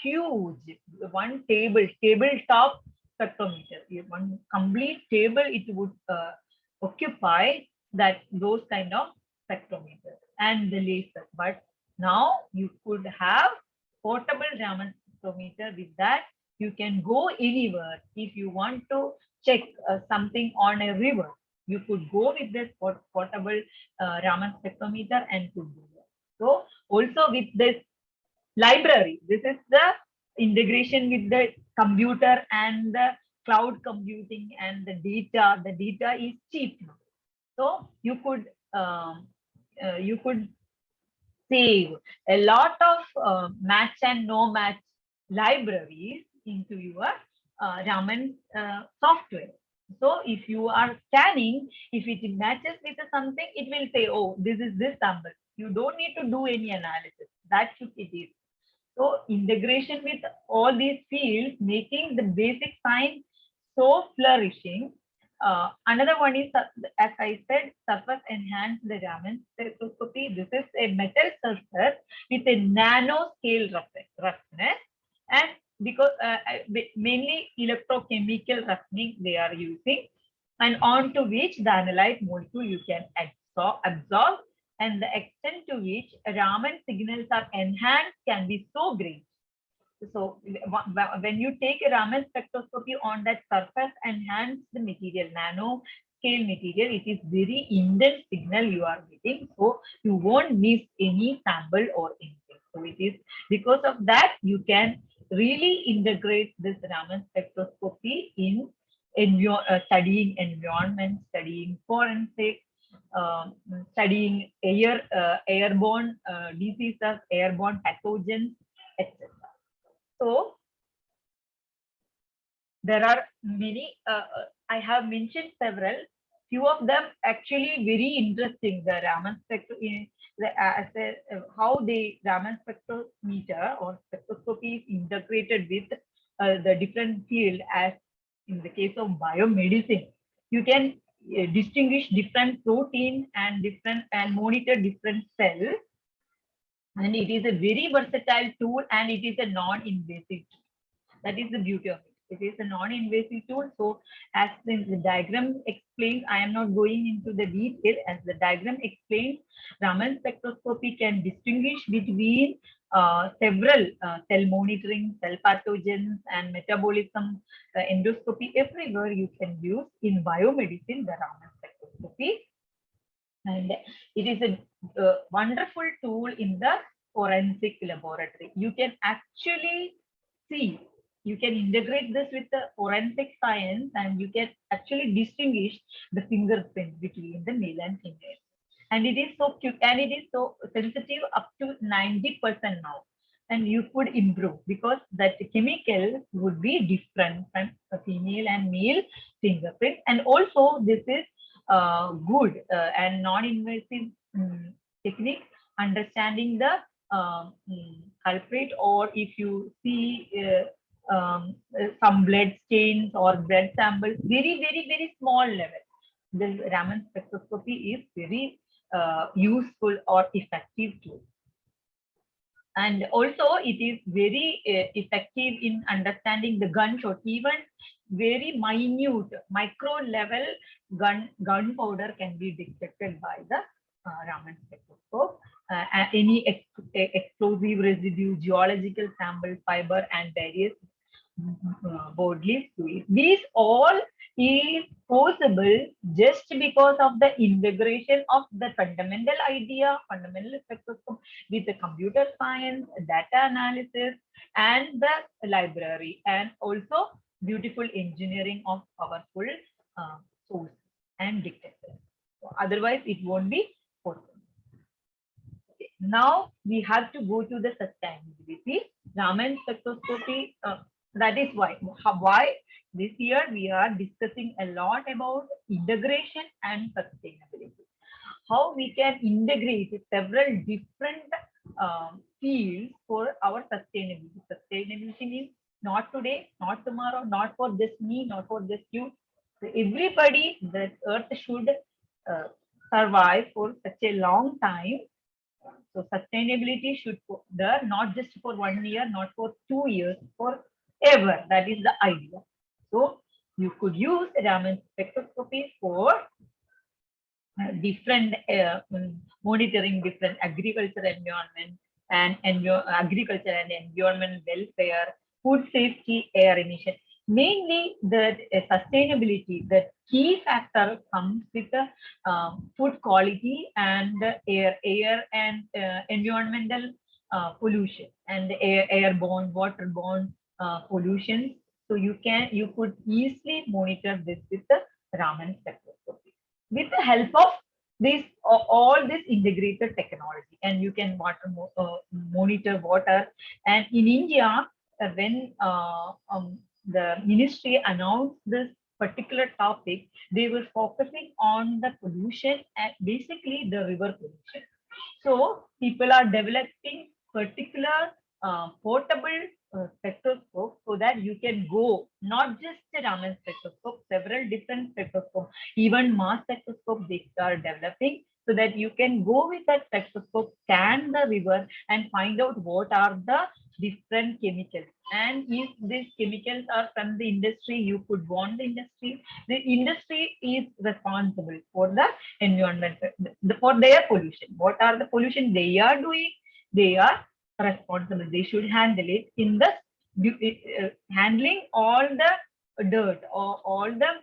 huge. One tabletop spectrometer, one complete table, it would occupy those kind of spectrometers and the laser. But now you could have portable Raman spectrometer. With that, you can go anywhere. If you want to check something on a river, you could go with this portable Raman spectrometer and could do that. So also with this library, this is the integration with the computer and the cloud computing and the data. The data is cheap, so you could save a lot of match and no match libraries into your Raman software. So if you are scanning, if it matches with something, it will say, oh, this is this sample. You don't need to do any analysis. That's what it is. So integration with all these fields, making the basic science so flourishing. Another one is, as I said, surface enhanced the Raman spectroscopy. This is a metal surface with a nanoscale roughness, and because mainly electrochemical roughening they are using, and onto which the analyte molecule you can absorb, and the extent to which Raman signals are enhanced can be so great. So when you take a Raman spectroscopy on that surface enhanced material, nano scale material, it is very intense signal you are getting. So you won't miss any sample or anything. So it is because of that you can really integrate this Raman spectroscopy in studying environment, studying forensics, studying airborne diseases, airborne pathogens, etc. So there are many, I have mentioned several, few of them actually very interesting. The Raman spectrum, how the Raman spectrometer or spectroscopy is integrated with the different field. As in the case of biomedicine, you can distinguish different protein and monitor different cells. And it is a very versatile tool, and it is a non-invasive tool. That is the beauty of it. It is a non-invasive tool. So as the diagram explains, I am not going into the detail. As the diagram explains, Raman spectroscopy can distinguish between several cell monitoring, cell pathogens, and metabolism, endoscopy. Everywhere you can use in biomedicine the Raman spectroscopy. And it is a wonderful tool in the forensic laboratory. You can actually see, you can integrate this with the forensic science, and you can actually distinguish the fingerprint between the male and female. And it is so cute, and it is so sensitive up to 90% now. And you could improve because that chemical would be different from a female and male fingerprint. And also this is good and non-invasive technique, understanding the culprit, or if you see some blood stains or blood samples, very small level, the Raman spectroscopy is very useful or effective tool. And also it is very effective in understanding the gunshot. Even very minute micro level gunpowder can be detected by the Raman spectroscope. Any explosive residue, geological sample, fiber, and various bodily fluids. These all is possible just because of the integration of the fundamental idea, fundamental spectroscope with the computer science, data analysis, and the library, and also beautiful engineering of powerful sources and detectors. So otherwise, it won't be possible. Okay. Now we have to go to the sustainability. Raman spectroscopy, that is why this year we are discussing a lot about integration and sustainability. How we can integrate several different fields for our sustainability. Sustainability means not today, not tomorrow, not for just me, not for just you. So everybody, the earth should survive for such a long time. So sustainability should go there, not just for 1 year, not for 2 years, for ever. That is the idea. So you could use Raman spectroscopy for different monitoring different agriculture environment and agriculture and environment welfare, food safety, air emission. Mainly the sustainability, the key factor comes with the food quality and air and environmental pollution and airborne, waterborne pollution. So you could easily monitor this with the Raman spectroscopy with the help of this all this integrated technology, and you can monitor water. And in India, when the ministry announced this particular topic, they were focusing on the pollution and basically the river pollution. So people are developing particular portable spectroscope so that you can go not just a Raman spectroscope, several different spectroscopes, even mass spectroscope they are developing, so that you can go with that spectroscope, scan the river and find out what are the different chemicals. And if these chemicals are from the industry, you could warn the industry. The industry is responsible for the environment, for their pollution. What are the pollution they are doing? They are responsible. They should handle it in the handling all the dirt or all the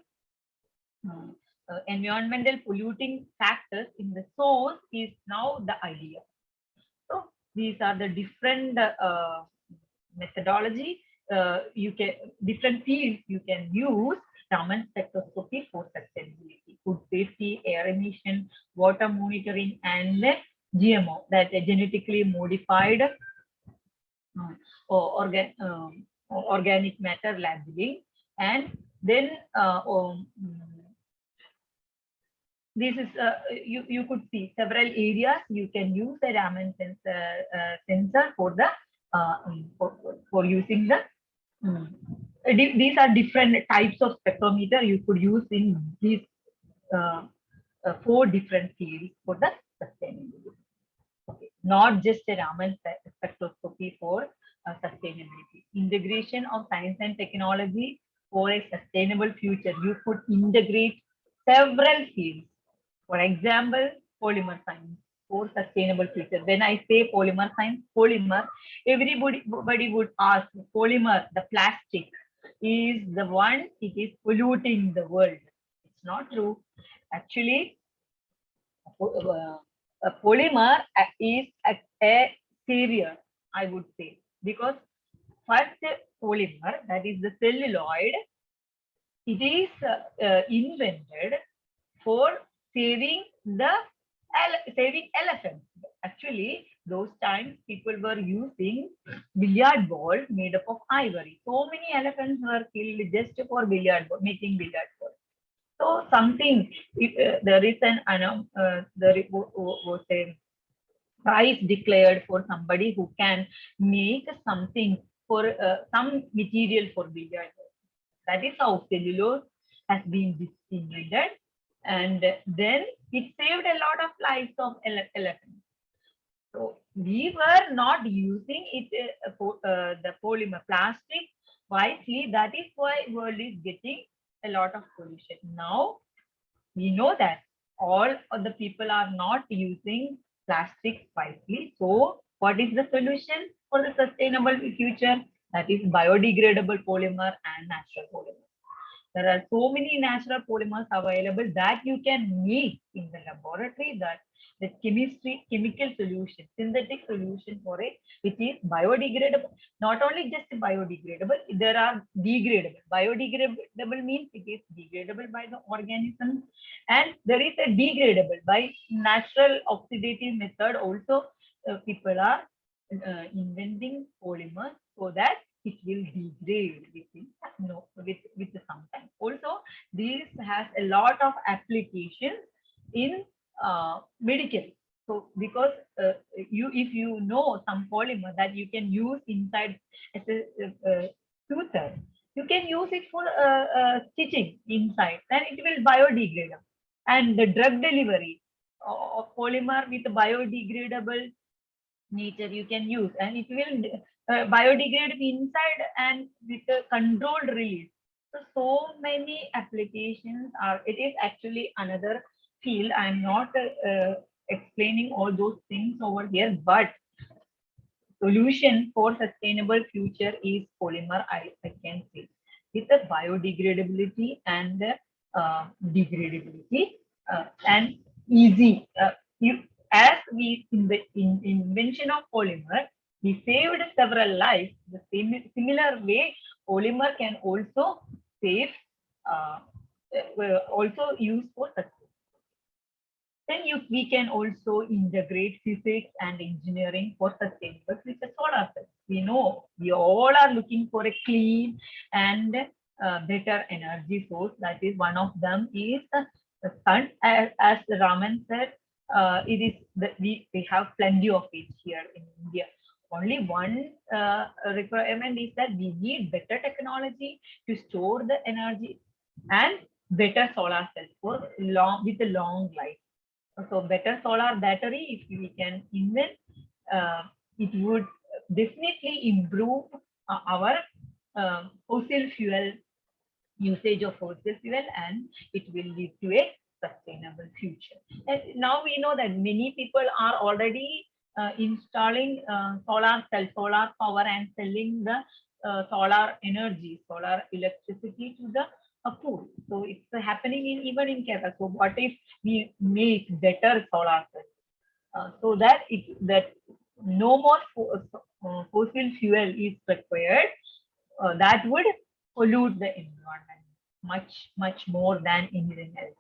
environmental polluting factors in the source is now the idea. So these are the different methodology. You can different fields you can use Raman spectroscopy for sustainability, food safety, air emission, water monitoring, and GMO, that genetically modified organic matter labeling. And then this is you could see several areas you can use the Raman sensor for the for using the these are different types of spectrometer you could use in these 4 different fields for the sustainability. Okay. Not just a Raman spectroscopy for sustainability. Integration of science and technology for a sustainable future. You could integrate several fields. For example, polymer science for sustainable future. When I say polymer science, polymer, everybody would ask, polymer, the plastic, is the one it is polluting the world. It's not true. Actually, a polymer is a savior, I would say, because first polymer, that is the celluloid, it is invented for saving elephants. Actually, those times people were using billiard ball made up of ivory. So many elephants were killed just for billiard ball, making billiard ball. So something, there is an there was a prize declared for somebody who can make something for some material for billiard ball. That is how cellulose has been invented, and then it saved a lot of lives of elephants. So we were not using it the polymer plastic wisely. That is why world is getting a lot of pollution. Now we know that all of the people are not using plastic wisely. So what is the solution for the sustainable future? That is biodegradable polymer and natural polymer. There are so many natural polymers available that you can make in the laboratory, that the chemical solution, synthetic solution for it, which is biodegradable. Not only just biodegradable, there are degradable. Biodegradable means it is degradable by the organism, and there is a degradable by natural oxidative method also. people are inventing polymers so that it will degrade within with some time. Also, this has a lot of applications in medical. So because if you know some polymer that you can use inside as a suture, you can use it for stitching inside, then it will biodegrade. And the drug delivery of polymer with biodegradable nature you can use, and it will biodegrade inside and with a controlled release. So many applications are. It is actually another field. I'm not explaining all those things over here, but solution for sustainable future is polymer. I can say with the biodegradability and the degradability and easy. As we in the invention of polymer, we saved several lives. The similar way, polymer can also save, also used for sustainability. Then we can also integrate physics and engineering for sustainable future solar cells. We know we all are looking for a clean and better energy source. That is, one of them is the sun. As Raman said, it is that we have plenty of it here in India. Only one requirement is that we need better technology to store the energy and better solar cells for with a long life. So better solar battery, if we can invent, it would definitely improve our fossil fuel usage of fossil fuel, and it will lead to a sustainable future. And now we know that many people are already installing solar cell, solar power, and selling the solar energy, solar electricity to the pool. So it's happening even in Kerala. So what if we make better solar cells so that no more fossil fuel is required? That would pollute the environment much more than anything else.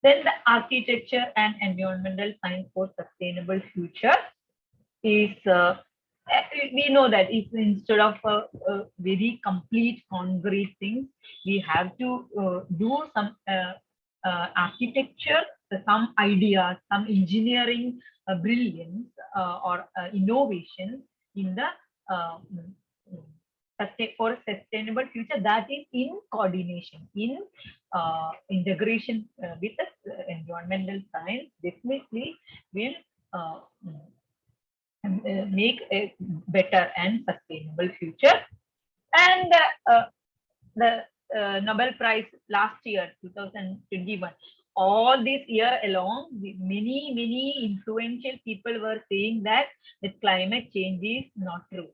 Then the architecture and environmental science for sustainable future is, we know that it's instead of a very complete concrete things, we have to do some architecture, some ideas, some engineering brilliance or innovation in the for sustainable future, that is in coordination, in integration with the environmental science, definitely will make a better and sustainable future. And the Nobel Prize last year, 2021, all this year along, many influential people were saying that the climate change is not true.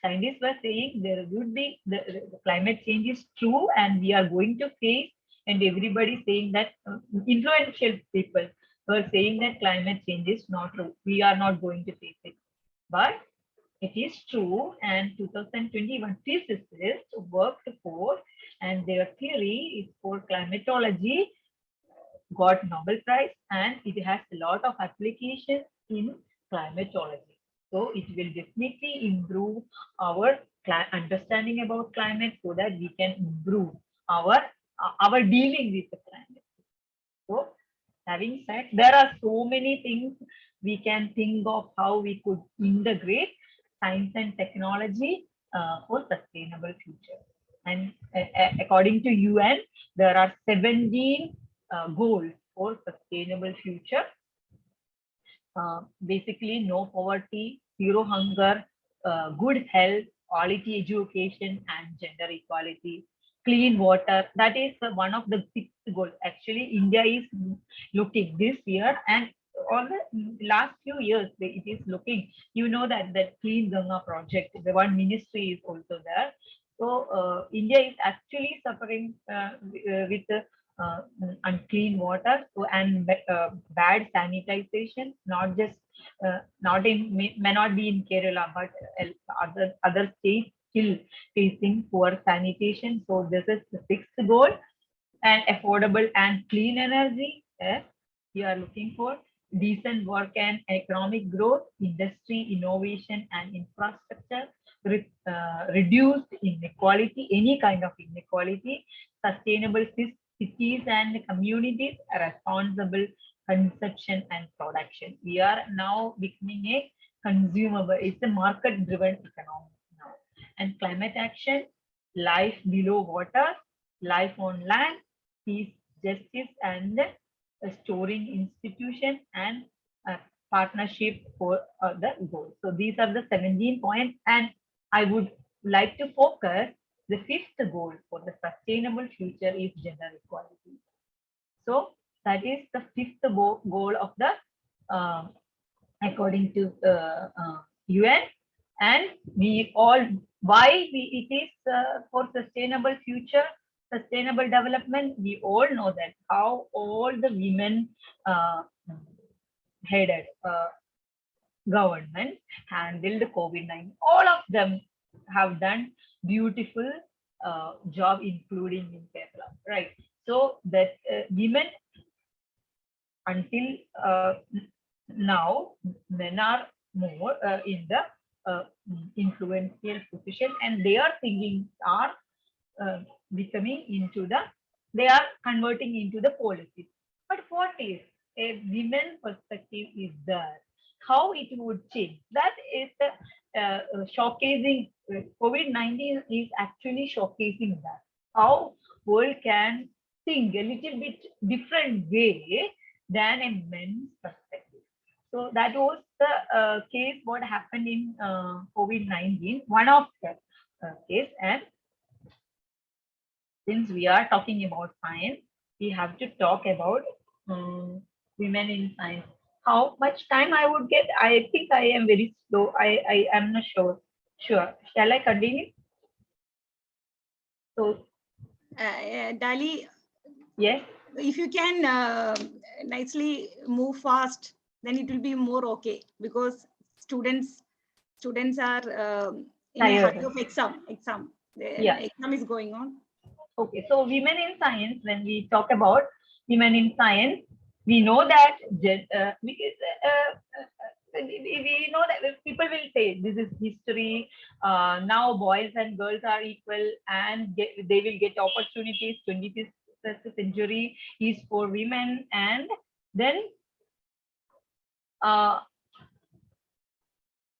Scientists were saying there would be the climate change is true and we are going to face, and everybody saying that influential people were saying that climate change is not true. We are not going to face it. But it is true, and 2021 physicists worked for, and their theory is for climatology, got Nobel Prize, and it has a lot of applications in climatology. So it will definitely improve our understanding about climate so that we can improve our dealing with the climate. So having said, there are so many things we can think of how we could integrate science and technology for sustainable future. And according to UN, there are 17 goals for sustainable future. Basically, no poverty, zero hunger, good health, quality education, and gender equality, clean water. That is one of the 6 goals. Actually, India is looking this year, and all the last few years, it is looking. You know that Clean Ganga project, the one ministry is also there. So India is actually suffering with unclean water, so, and bad sanitization, not just may not be in Kerala, but other states still facing poor sanitation. So this is the 6th goal. And affordable and clean energy, yes, we are looking for. decent work and economic growth, industry, innovation, and infrastructure, reduced inequality, any kind of inequality, sustainable cities and communities, responsible consumption and production. We are now becoming a consumable, it's a market-driven economy now. And climate action, life below water, life on land, peace, justice, and storing institution, and partnership for the goals. So these are the 17 points, and I would like to focus the 5th goal for the sustainable future is gender equality. So that is the 5th goal of the according to UN, and we all it is for sustainable future, sustainable development. We all know that how all the women headed government handled COVID-19. All of them have done beautiful job, including in Kerala, right? So that women until now, men are more in the influential position, and they are thinking are becoming into the, they are converting into the policies. But what is a women perspective is there? How it would change? That is the showcasing. COVID-19 is actually showcasing that how world can think a little bit different way than a men's perspective. So that was the case what happened in COVID-19, one of the case. And since we are talking about science, we have to talk about women in science. How much time I would get? I think I am very slow. I am not sure. Shall I continue? So, Daley, yes. if you can nicely move fast, then it will be more okay, because students are in a hurry of exam. Yeah. Exam is going on. Okay, so women in science, when we talk about women in science, we know that we know that people will say this is history. Now boys and girls are equal, and they will get opportunities. 21st century is for women, and then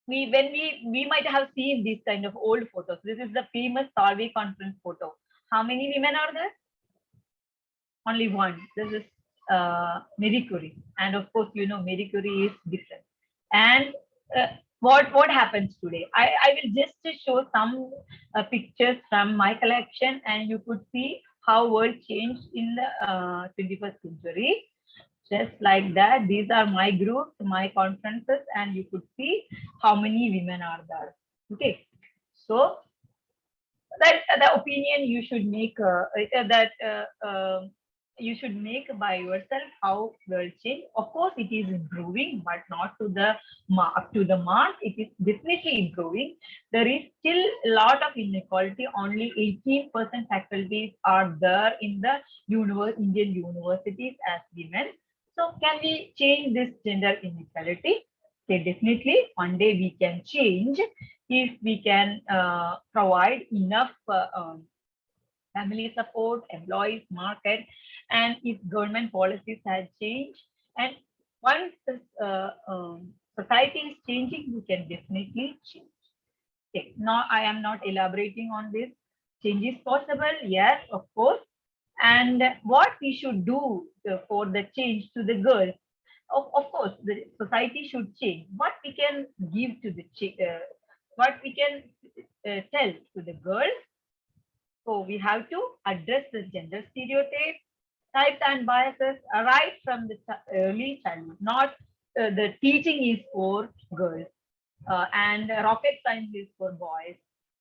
we might have seen this kind of old photos. This is the famous Salvi conference photo. How many women are there? Only one. This is Marie Curie, and of course, you know, Marie Curie is different. And what happens today? I will just show some pictures from my collection, and you could see how world changed in the 21st century. Just like that, these are my groups, my conferences, and you could see how many women are there. Okay, so that the opinion you should make you should make by yourself how world change. Of course, it is improving, but not to the up to the mark. It is definitely improving. There is still a lot of inequality. Only 18% faculties are there in the Indian universities as women. So can we change this gender inequality? Okay, definitely one day we can change if we can provide enough family support, employees, market, and if government policies have changed. And once this society is changing, we can definitely change. Okay, now I am not elaborating on this. Change is possible, yes, of course. And what we should do for the change to the girls, of course, the society should change. What we can give to the what we can tell to the girls. So we have to address the gender stereotypes, types, and biases right from the early childhood. Not the teaching is for girls, and rocket science is for boys,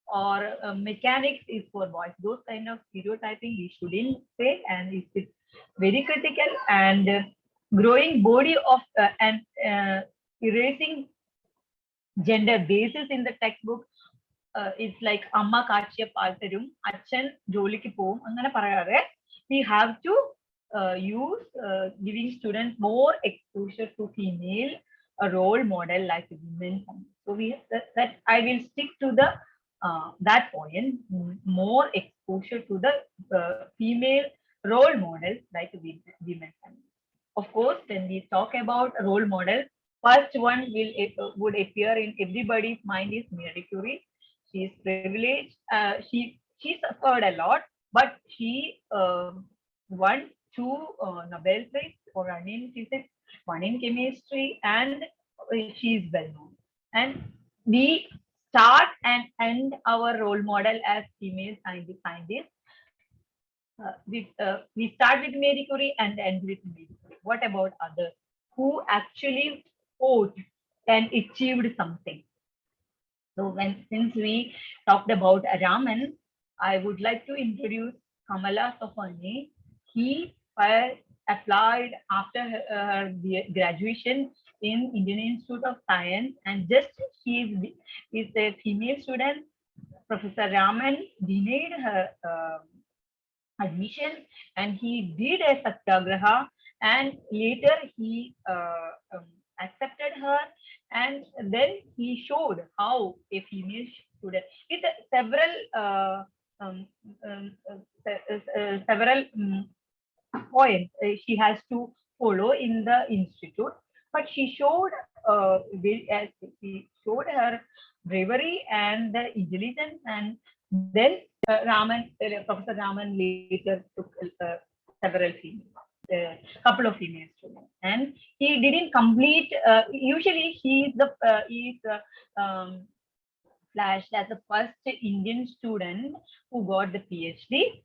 or mechanics is for boys. Those kind of stereotyping we shouldn't say, and it's very critical. And growing body of and erasing gender basis in the textbook. It's like Amma Kachiya Paltarum, Achan Jolikki Pom, Angana Parayare. We have to use giving students more exposure to female role model like women. So that I will stick to the that point, more exposure to the female role models like women. Of course, when we talk about role models, first one would appear in everybody's mind is Marie Curie. She is privileged. She suffered a lot, but she won 2 Nobel Prize for one in physics, one in chemistry, and she is well known. And we start and end our role model as female scientists. We start with Marie Curie and end with Marie Curie. What about others who actually fought and achieved something? So since we talked about Raman, I would like to introduce Kamala Safani. He applied after her graduation in Indian Institute of Science, and just she is a female student. Professor Raman denied her admission, and he did a satyagraha, and later he accepted her, and then he showed how a female student with several points she has to follow in the institute, but she showed her bravery and the intelligence, and then Professor Raman later took several female, couple of female students, and he didn't complete. Usually, he is flashed as the first Indian student who got the PhD,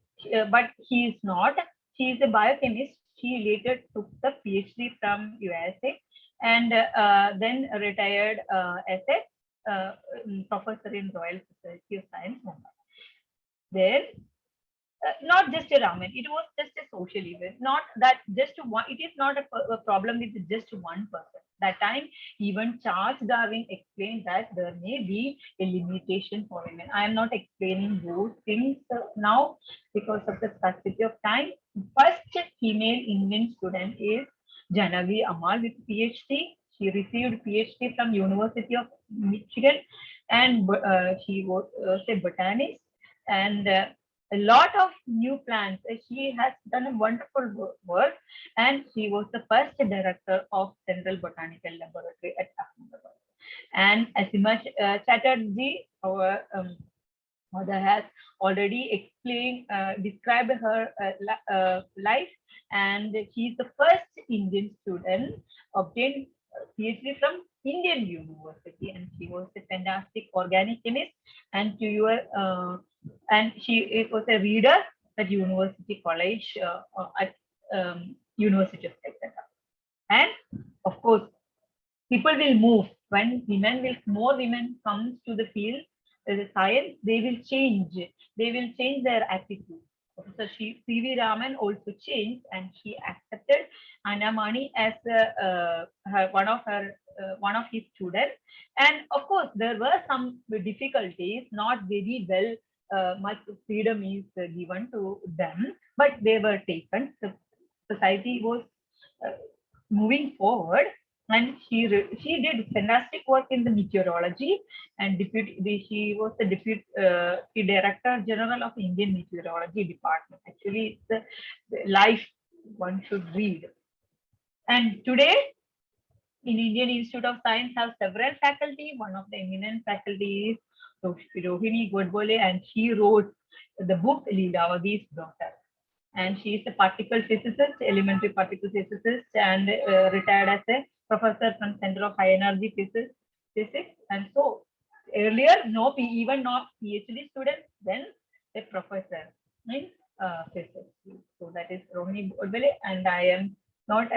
but he is not. She is a biochemist. She later took the PhD from USA and then retired as a professor in Royal Society of Science, Mumbai. Then, not just a Raman, it was just a social event. Not that just one. It is not a problem with just one person. That time, even Charles Darwin explained that there may be a limitation for women. I am not explaining those things now because of the scarcity of time. First female Indian student is Janavi Amal with PhD. She received PhD from University of Michigan, and she was a botanist, and a lot of new plants. She has done a wonderful work, and she was the first director of Central Botanical Laboratory at Ahmedabad. And Asima Chatterjee, our mother, has already described her life, and she is the first Indian student obtained PhD from Indian University, and she was a fantastic organic chemist, and she was a reader at University College at University of Calcutta. And of course, people will move when more women come to the field, the science. They will change their attitude. So C.V. Raman also changed, and she accepted Anna Mani as one of his students. And of course, there were some difficulties. Not very well, much freedom is given to them, but they were taken. The society was moving forward, and she did fantastic work in the meteorology, and she was the deputy director general of Indian Meteorology Department. Actually, it's the life one should read. And today, in Indian Institute of Science have several faculty. One of the eminent faculty is Rohini Godbole, and she wrote the book Leelavagi's Daughter. And she is a particle physicist, elementary particle physicist, and retired as a professor from Center of High Energy Physics. And so earlier, even not PhD students, then a professor in physics. So that is Rohini Godbole, and I am not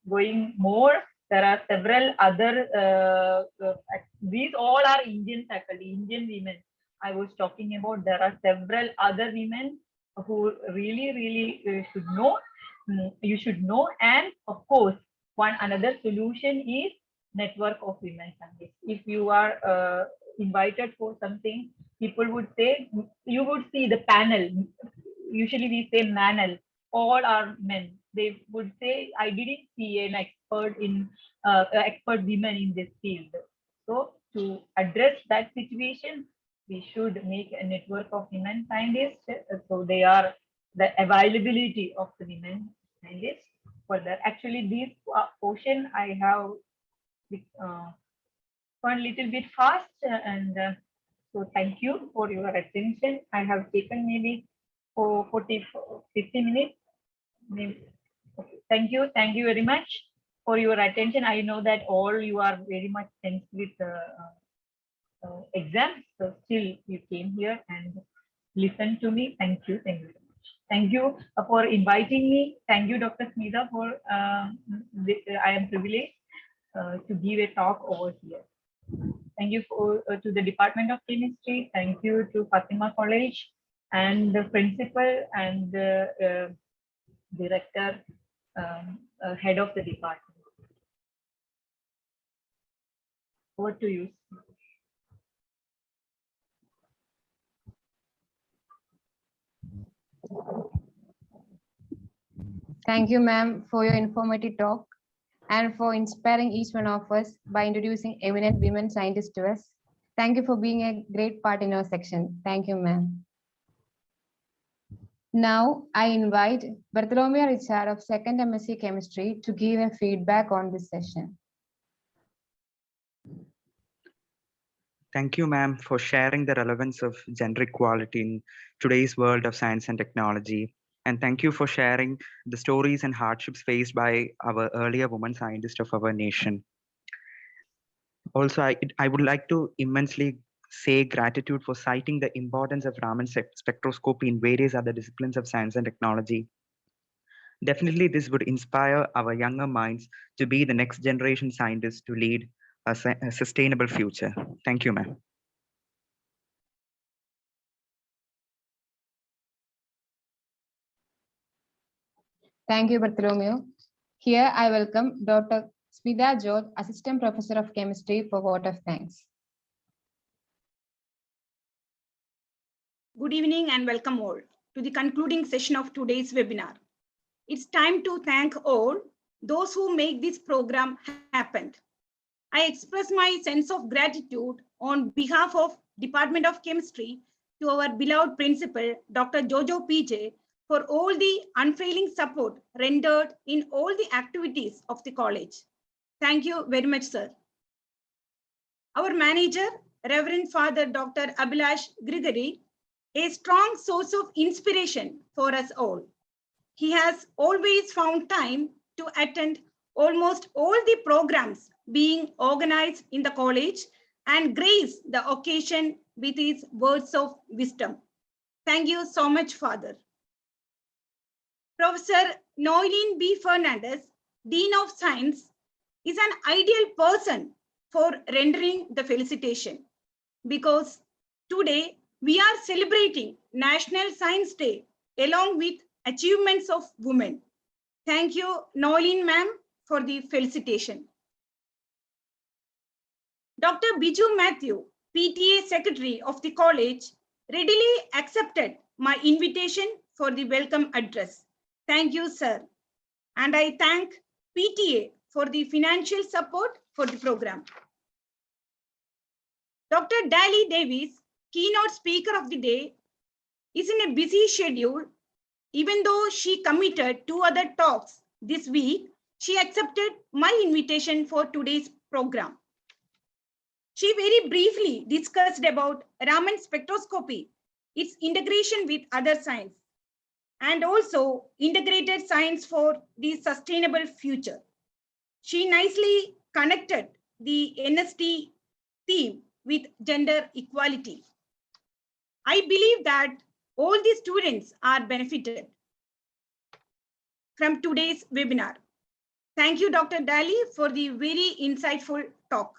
going more. There are several other, these all are Indian faculty, Indian women. I was talking about, there are several other women who really should know. You should know. And of course, another solution is network of women scientists. If you are invited for something, people would say, you would see the panel. Usually we say manel all are men. They would say, I didn't see an expert women in this field. So to address that situation, we should make a network of women scientists. So they are the availability of the women scientists. For that, actually, this portion I have gone a little bit fast, and so thank you for your attention. I have taken maybe for 50 minutes. Maybe. Okay. Thank you very much for your attention. I know that all you are very much tense with exams, so still you came here and listened to me. Thank you very much. Thank you for inviting me. Thank you, Dr. Smita, for I am privileged to give a talk over here. Thank you to the Department of Chemistry. Thank you to Fatima College and the principal and the director, head of the department. Over to you. Thank you, ma'am, for your informative talk and for inspiring each one of us by introducing eminent women scientists to us. Thank you for being a great part in our section. Thank you, ma'am. Now, I invite Bartholomew Richard of 2nd MSc Chemistry to give a feedback on this session. Thank you, ma'am, for sharing the relevance of gender equality in today's world of science and technology. And thank you for sharing the stories and hardships faced by our earlier women scientists of our nation. Also, I would like to immensely say gratitude for citing the importance of Raman spectroscopy in various other disciplines of science and technology. Definitely, this would inspire our younger minds to be the next generation scientists to lead a sustainable future. Thank you, ma'am. Thank you, Bartholomew. Here, I welcome Dr. Smita George, Assistant Professor of Chemistry, for vote of thanks. Good evening and welcome all to the concluding session of today's webinar. It's time to thank all those who make this program happen. I express my sense of gratitude on behalf of Department of Chemistry to our beloved principal, Dr. Jojo PJ, for all the unfailing support rendered in all the activities of the college. Thank you very much, sir. Our manager, Reverend Father Dr. Abhilash Grigory, a strong source of inspiration for us all. He has always found time to attend almost all the programs being organized in the college and grace the occasion with his words of wisdom. Thank you so much, Father. Professor Noeline B. Fernandez, Dean of Science, is an ideal person for rendering the felicitation because today we are celebrating National Science Day along with achievements of women. Thank you, Noeline ma'am, for the felicitation. Dr. Biju Matthew, PTA Secretary of the college, readily accepted my invitation for the welcome address. Thank you, sir. And I thank PTA for the financial support for the program. Dr. Daley Davis, keynote speaker of the day, is in a busy schedule. Even though she committed 2 other talks this week, she accepted my invitation for today's program. She very briefly discussed about Raman spectroscopy, its integration with other science, and also integrated science for the sustainable future. She nicely connected the NST theme with gender equality. I believe that all the students are benefited from today's webinar. Thank you, Dr. Daley, for the very insightful talk.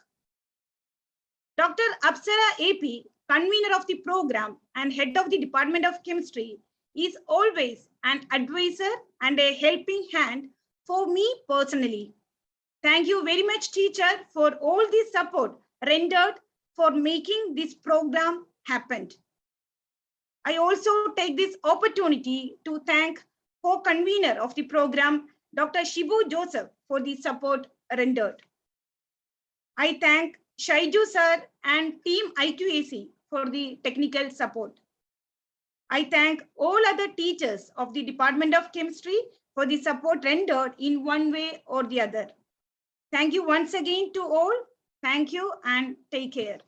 Dr. Apsara AP, convener of the program and head of the Department of Chemistry, is always an advisor and a helping hand for me personally. Thank you very much, teacher, for all the support rendered for making this program happen. I also take this opportunity to thank co-convener of the program, Dr. Shibu Joseph, for the support rendered. I thank Shaiju sir and team IQAC for the technical support. I thank all other teachers of the Department of Chemistry for the support rendered in one way or the other. Thank you once again to all. Thank you and take care.